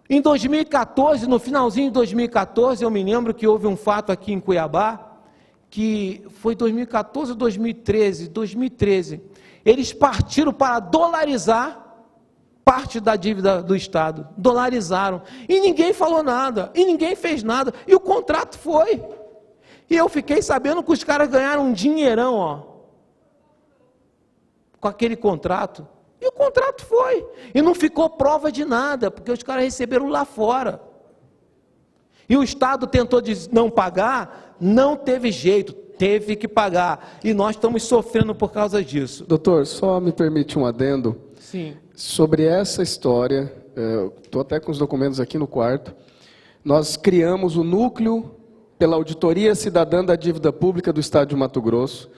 Em 2014, no finalzinho de 2014, eu me lembro que houve um fato aqui em Cuiabá, que foi 2014 ou 2013, eles partiram para dolarizar parte da dívida do Estado, dolarizaram, e ninguém falou nada, e ninguém fez nada, e o contrato foi, e eu fiquei sabendo que os caras ganharam um dinheirão, com aquele contrato, e o contrato foi, e não ficou prova de nada, porque os caras receberam lá fora, e o Estado tentou não pagar, não teve jeito, teve que pagar, e nós estamos sofrendo por causa disso. Doutor, só me permite um adendo. Sim. Sobre essa história, estou até com os documentos aqui no quarto, nós criamos o núcleo pela Auditoria Cidadã da Dívida Pública do Estado de Mato Grosso.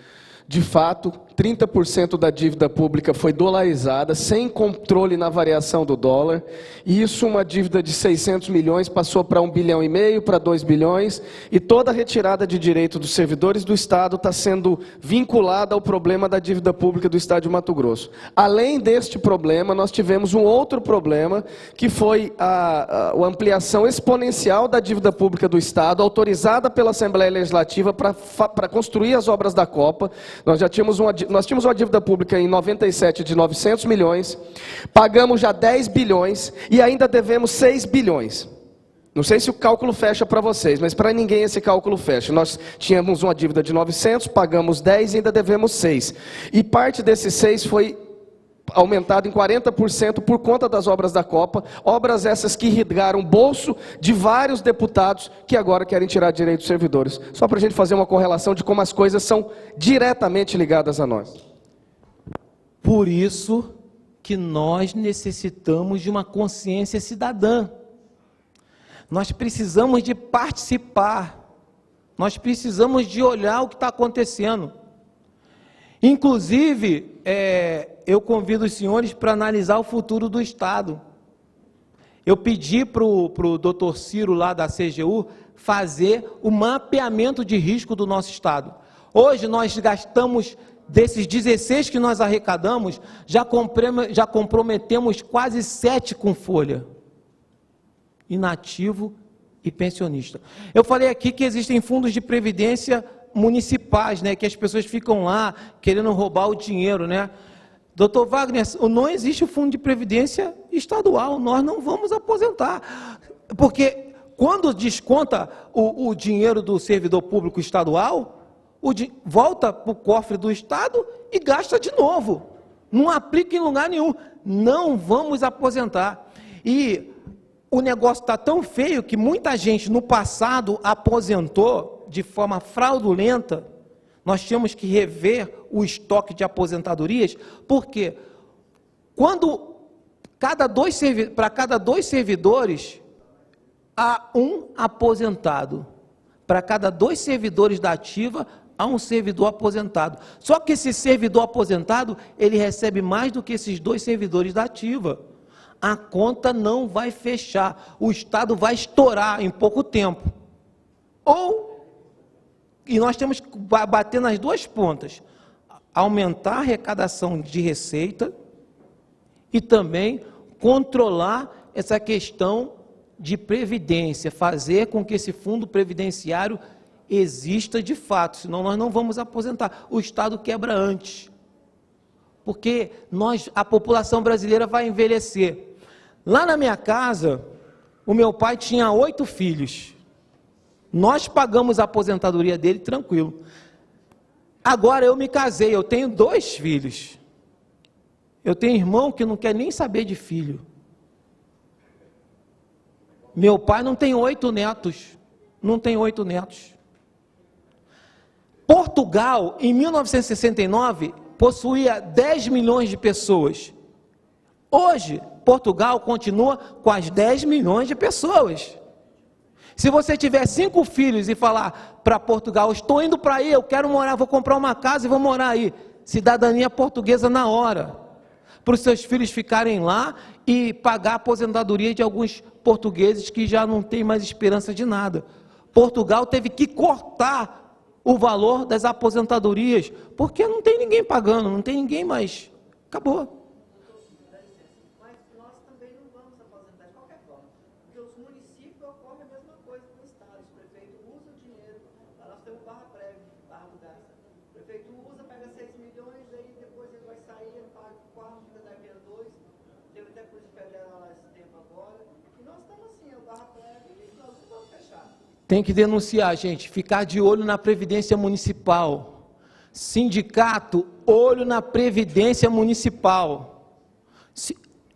De fato, 30% da dívida pública foi dolarizada, sem controle na variação do dólar, e isso, uma dívida de 600 milhões, passou para 1,5 bilhão, para 2 bilhões, e toda a retirada de direito dos servidores do Estado está sendo vinculada ao problema da dívida pública do Estado de Mato Grosso. Além deste problema, nós tivemos um outro problema, que foi a ampliação exponencial da dívida pública do Estado, autorizada pela Assembleia Legislativa para construir as obras da Copa. Nós tínhamos uma dívida pública em 97 de 900 milhões, pagamos já 10 bilhões e ainda devemos 6 bilhões. Não sei se o cálculo fecha para vocês, mas para ninguém esse cálculo fecha. Nós tínhamos uma dívida de 900, pagamos 10 e ainda devemos 6. E parte desses 6 foi aumentado em 40% por conta das obras da Copa, obras essas que irrigaram o bolso de vários deputados que agora querem tirar direito dos servidores. Só para a gente fazer uma correlação de como as coisas são diretamente ligadas a nós. Por isso que nós necessitamos de uma consciência cidadã. Nós precisamos de participar. Nós precisamos de olhar o que está acontecendo. Inclusive, eu convido os senhores para analisar o futuro do Estado. Eu pedi para o doutor Ciro, lá da CGU, fazer o mapeamento de risco do nosso Estado. Hoje nós gastamos, desses 16 que nós arrecadamos, já comprometemos quase 7 com folha. Inativo e pensionista. Eu falei aqui que existem fundos de previdência municipais, né, que as pessoas ficam lá querendo roubar o dinheiro, né? Doutor Wagner, não existe o fundo de previdência estadual, nós não vamos aposentar, porque quando desconta o dinheiro do servidor público estadual, volta para o cofre do Estado e gasta de novo, não aplica em lugar nenhum, não vamos aposentar. E o negócio está tão feio que muita gente no passado aposentou de forma fraudulenta. Nós tínhamos que rever o estoque de aposentadorias, porque quando para cada 2 servidores, há um aposentado. Para cada 2 servidores da ativa, a um servidor aposentado. Só que esse servidor aposentado, ele recebe mais do que esses 2 servidores da ativa. A conta não vai fechar, o Estado vai estourar em pouco tempo. E nós temos que bater nas 2 pontas, aumentar a arrecadação de receita e também controlar essa questão de previdência, fazer com que esse fundo previdenciário exista de fato, senão nós não vamos aposentar. O Estado quebra antes, porque a população brasileira vai envelhecer. Lá na minha casa, o meu pai tinha 8 filhos. Nós pagamos a aposentadoria dele tranquilo. Agora eu me casei, eu tenho 2 filhos. Eu tenho irmão que não quer nem saber de filho. Meu pai não tem 8 netos. Não tem 8 netos. Portugal, em 1969, possuía 10 milhões de pessoas. Hoje, Portugal continua com as 10 milhões de pessoas. Se você tiver 5 filhos e falar para Portugal, estou indo para aí, eu quero morar, vou comprar uma casa e vou morar aí. Cidadania portuguesa na hora. Para os seus filhos ficarem lá e pagar a aposentadoria de alguns portugueses que já não têm mais esperança de nada. Portugal teve que cortar o valor das aposentadorias, porque não tem ninguém pagando, não tem ninguém mais. Acabou. Mas nós também não vamos aposentar de qualquer forma, porque os municípios ocorrem a mesma coisa que o Estado. Os prefeitos usam o dinheiro, nós temos barra prévia, barra do gás. O prefeito usa, pega 6 milhões, aí depois ele vai sair, ele paga 4, ainda dá via 2, teve até Polícia Federal lá esse tempo agora, e nós estamos assim, o barra prévia, e nós não vamos fechar. Tem que denunciar, gente, ficar de olho na Previdência Municipal. Sindicato, olho na Previdência Municipal.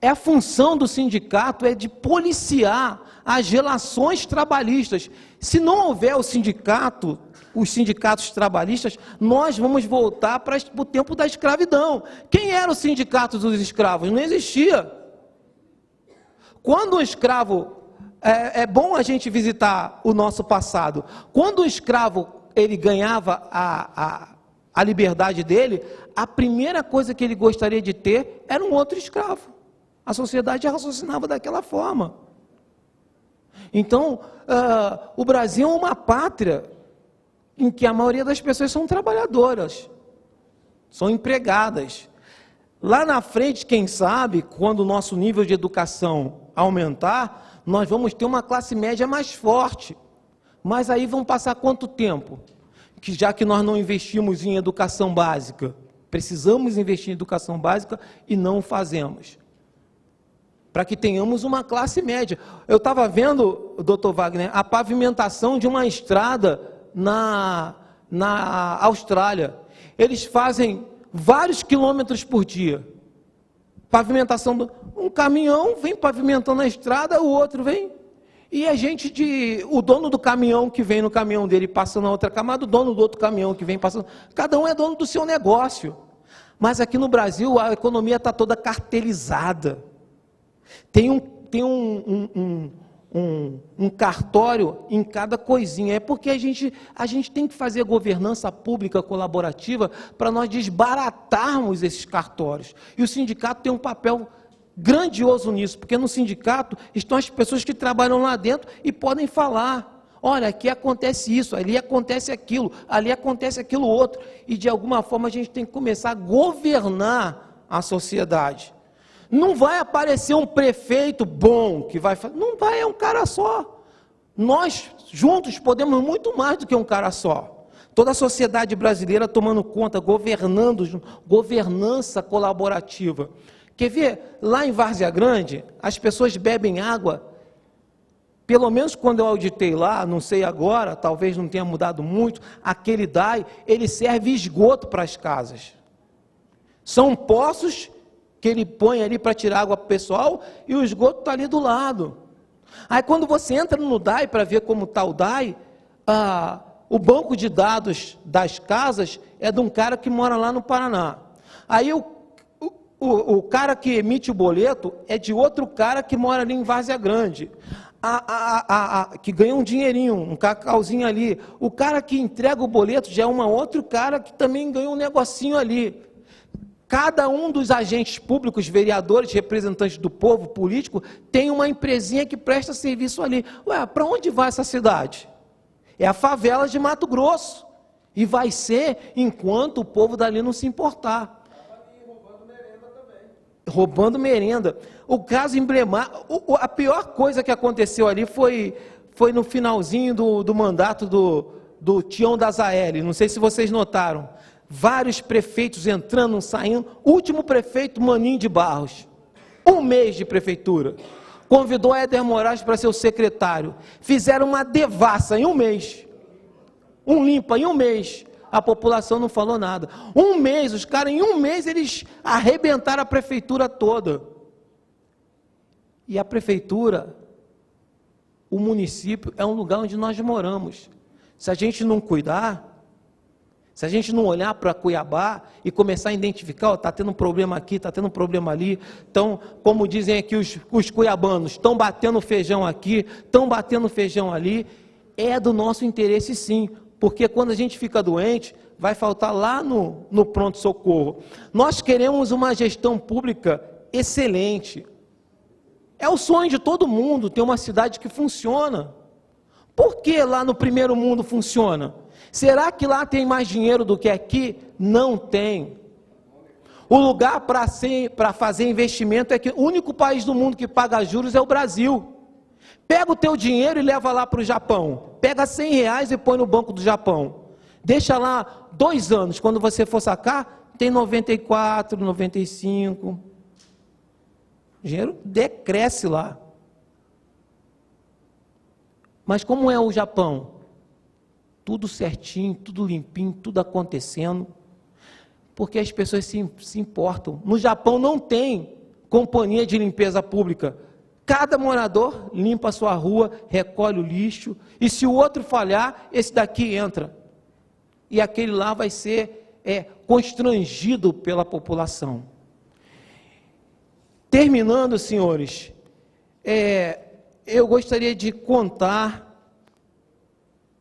A função do sindicato é de policiar as relações trabalhistas. Se não houver os sindicatos trabalhistas, nós vamos voltar para o tempo da escravidão. Quem era o sindicato dos escravos? Não existia. Quando o escravo... É bom a gente visitar o nosso passado. Quando o escravo ele ganhava a liberdade dele, a primeira coisa que ele gostaria de ter era um outro escravo. A sociedade raciocinava daquela forma. Então, o Brasil é uma pátria em que a maioria das pessoas são trabalhadoras, são empregadas. Lá na frente, quem sabe, quando o nosso nível de educação aumentar, nós vamos ter uma classe média mais forte. Mas aí vão passar quanto tempo? Já que nós não investimos em educação básica, precisamos investir em educação básica e não o fazemos. Para que tenhamos uma classe média. Eu estava vendo, doutor Wagner, a pavimentação de uma estrada na Austrália. Eles fazem vários quilômetros por dia. Pavimentação, um caminhão vem pavimentando a estrada, o outro vem, e o dono do caminhão que vem no caminhão dele passando na outra camada, o dono do outro caminhão que vem passando, cada um é dono do seu negócio. Mas aqui no Brasil a economia está toda cartelizada. Tem um cartório em cada coisinha. É porque a gente tem que fazer governança pública colaborativa para nós desbaratarmos esses cartórios. E o sindicato tem um papel grandioso nisso, porque no sindicato estão as pessoas que trabalham lá dentro e podem falar: olha, aqui acontece isso, ali acontece aquilo, ali acontece aquilo outro. E de alguma forma a gente tem que começar a governar a sociedade. Não vai aparecer um prefeito bom que vai fazer, não vai, é um cara só. Nós juntos podemos muito mais do que um cara só. Toda a sociedade brasileira tomando conta, governando, governança colaborativa. Quer ver? Lá em Várzea Grande, as pessoas bebem água, pelo menos quando eu auditei lá, não sei agora, talvez não tenha mudado muito, aquele DAI, ele serve esgoto para as casas. São poços que ele põe ali para tirar água para o pessoal, e o esgoto está ali do lado. Aí quando você entra no DAI para ver como está o DAI, o banco de dados das casas é de um cara que mora lá no Paraná. Aí o cara que emite o boleto é de outro cara que mora ali em Várzea Grande. que ganha um dinheirinho, um cacauzinho ali. O cara que entrega o boleto já é outro cara que também ganha um negocinho ali. Cada um dos agentes públicos, vereadores, representantes do povo, político, tem uma empresinha que presta serviço ali. Ué, para onde vai essa cidade? É a favela de Mato Grosso. E vai ser enquanto o povo dali não se importar. Roubando merenda. O caso emblemático, a pior coisa que aconteceu ali foi no finalzinho do mandato do Tião da Zaeli. Não sei se vocês notaram. Vários prefeitos entrando, saindo. Último prefeito, Maninho de Barros. 1 mês de prefeitura. Convidou Éder Moraes para ser o secretário. Fizeram uma devassa em 1 mês. Um limpa em 1 mês. A população não falou nada. 1 mês, os caras, em 1 mês, eles arrebentaram a prefeitura toda. E a prefeitura, o município, é um lugar onde nós moramos. Se a gente não cuidar, se a gente não olhar para Cuiabá e começar a identificar, está tendo um problema aqui, está tendo um problema ali. Então, como dizem aqui os cuiabanos, estão batendo feijão aqui, estão batendo feijão ali. É do nosso interesse, sim. Porque quando a gente fica doente, vai faltar lá no pronto-socorro. Nós queremos uma gestão pública excelente. É o sonho de todo mundo ter uma cidade que funciona. Por que lá no primeiro mundo funciona? Será que lá tem mais dinheiro do que aqui? Não tem. O lugar para fazer investimento é que o único país do mundo que paga juros é o Brasil. Pega o teu dinheiro e leva lá para o Japão. Pega R$100 e põe no Banco do Japão. Deixa lá 2 anos. Quando você for sacar, tem 94, 95. O dinheiro decresce lá. Mas como é o Japão? Tudo certinho, tudo limpinho, tudo acontecendo. Porque as pessoas se importam. No Japão não tem companhia de limpeza pública. Cada morador limpa a sua rua, recolhe o lixo, e se o outro falhar, esse daqui entra. E aquele lá vai ser constrangido pela população. Terminando, senhores, eu gostaria de contar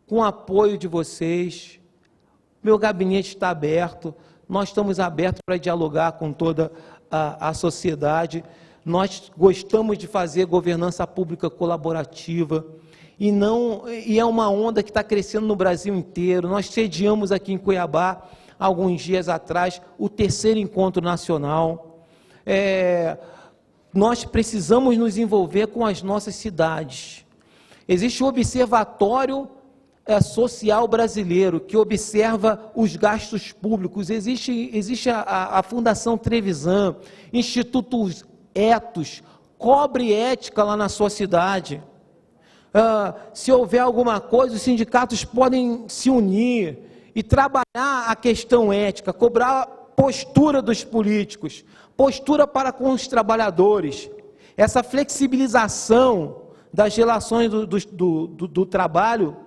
com o apoio de vocês. Meu gabinete está aberto, nós estamos abertos para dialogar com toda a sociedade. Nós gostamos de fazer governança pública colaborativa e é uma onda que está crescendo no Brasil inteiro. Nós sediamos aqui em Cuiabá, alguns dias atrás, o 3º encontro nacional. Nós precisamos nos envolver com as nossas cidades. Existe o Observatório Social Brasileiro, que observa os gastos públicos. Existe a Fundação Trevisan, Institutos Etos, cobre ética lá na sua cidade. Se houver alguma coisa, os sindicatos podem se unir e trabalhar a questão ética, cobrar postura dos políticos, postura para com os trabalhadores. Essa flexibilização das relações do trabalho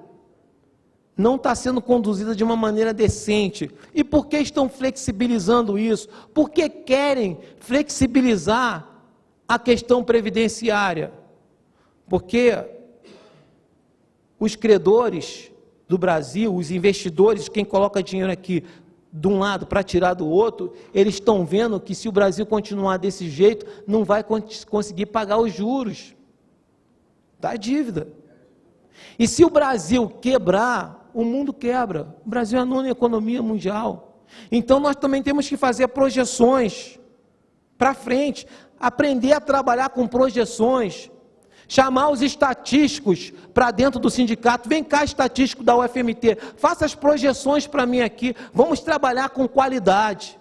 não está sendo conduzida de uma maneira decente. E por que estão flexibilizando isso? Porque querem flexibilizar a questão previdenciária, porque os credores do Brasil, os investidores, quem coloca dinheiro aqui de um lado para tirar do outro, eles estão vendo que se o Brasil continuar desse jeito, não vai conseguir pagar os juros da dívida. E se o Brasil quebrar, o mundo quebra. O Brasil é a 9ª economia mundial. Então nós também temos que fazer projeções para frente, aprender a trabalhar com projeções, chamar os estatísticos para dentro do sindicato. Vem cá, estatístico da UFMT, faça as projeções para mim aqui, vamos trabalhar com qualidade,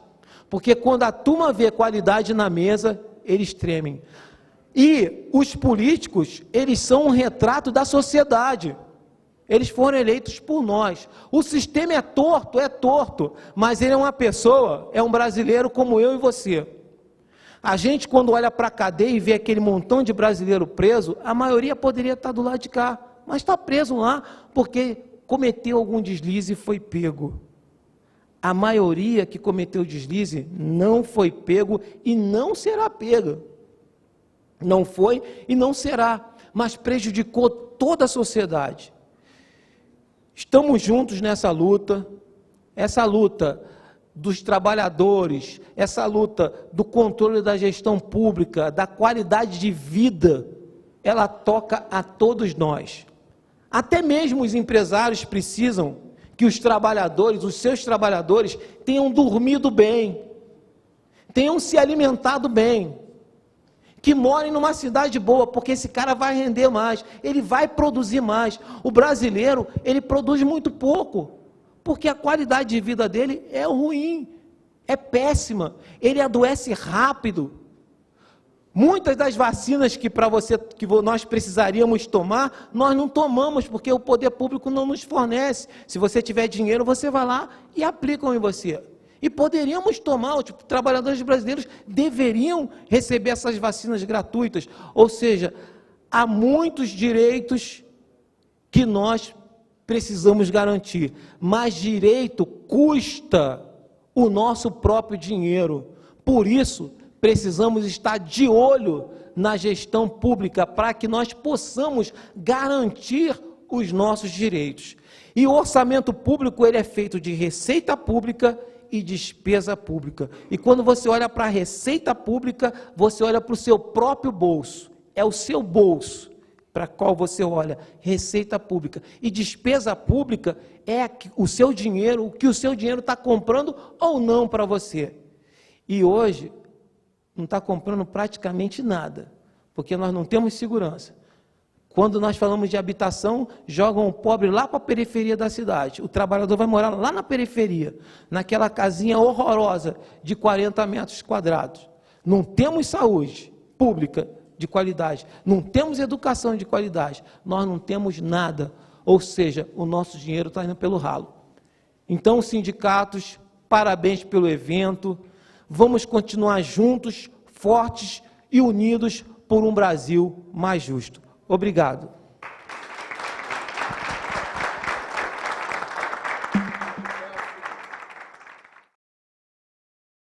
porque quando a turma vê qualidade na mesa, eles tremem. E os políticos, eles são um retrato da sociedade. Eles foram eleitos por nós. O sistema é torto, mas ele é uma pessoa, é um brasileiro como eu e você. A gente, quando olha para a cadeia e vê aquele montão de brasileiro preso, a maioria poderia estar do lado de cá, mas está preso lá porque cometeu algum deslize e foi pego. A maioria que cometeu deslize não foi pego e não será pega. Não foi e não será, mas prejudicou toda a sociedade. Estamos juntos nessa luta, essa luta dos trabalhadores, essa luta do controle da gestão pública, da qualidade de vida, ela toca a todos nós. Até mesmo os empresários precisam que os trabalhadores, os seus trabalhadores, tenham dormido bem, tenham se alimentado bem, que morem numa cidade boa, porque esse cara vai render mais, ele vai produzir mais. O brasileiro, ele produz muito pouco, porque a qualidade de vida dele é ruim, é péssima, ele adoece rápido. Muitas das vacinas que nós precisaríamos tomar, nós não tomamos, porque o poder público não nos fornece. Se você tiver dinheiro, você vai lá e aplicam em você. E poderíamos tomar, os trabalhadores brasileiros deveriam receber essas vacinas gratuitas. Ou seja, há muitos direitos que nós precisamos garantir, mas direito custa o nosso próprio dinheiro. Por isso, precisamos estar de olho na gestão pública para que nós possamos garantir os nossos direitos. E o orçamento público, ele é feito de receita pública e despesa pública. E quando você olha para a receita pública, você olha para o seu próprio bolso. É o seu bolso para qual você olha, receita pública. E despesa pública é o seu dinheiro, o que o seu dinheiro está comprando ou não para você. E hoje, não está comprando praticamente nada, porque nós não temos segurança. Quando nós falamos de habitação, jogam o pobre lá para a periferia da cidade. O trabalhador vai morar lá na periferia, naquela casinha horrorosa de 40 metros quadrados. Não temos saúde pública de qualidade, não temos educação de qualidade, nós não temos nada. Ou seja, o nosso dinheiro está indo pelo ralo. Então, sindicatos, parabéns pelo evento. Vamos continuar juntos, fortes e unidos por um Brasil mais justo. Obrigado.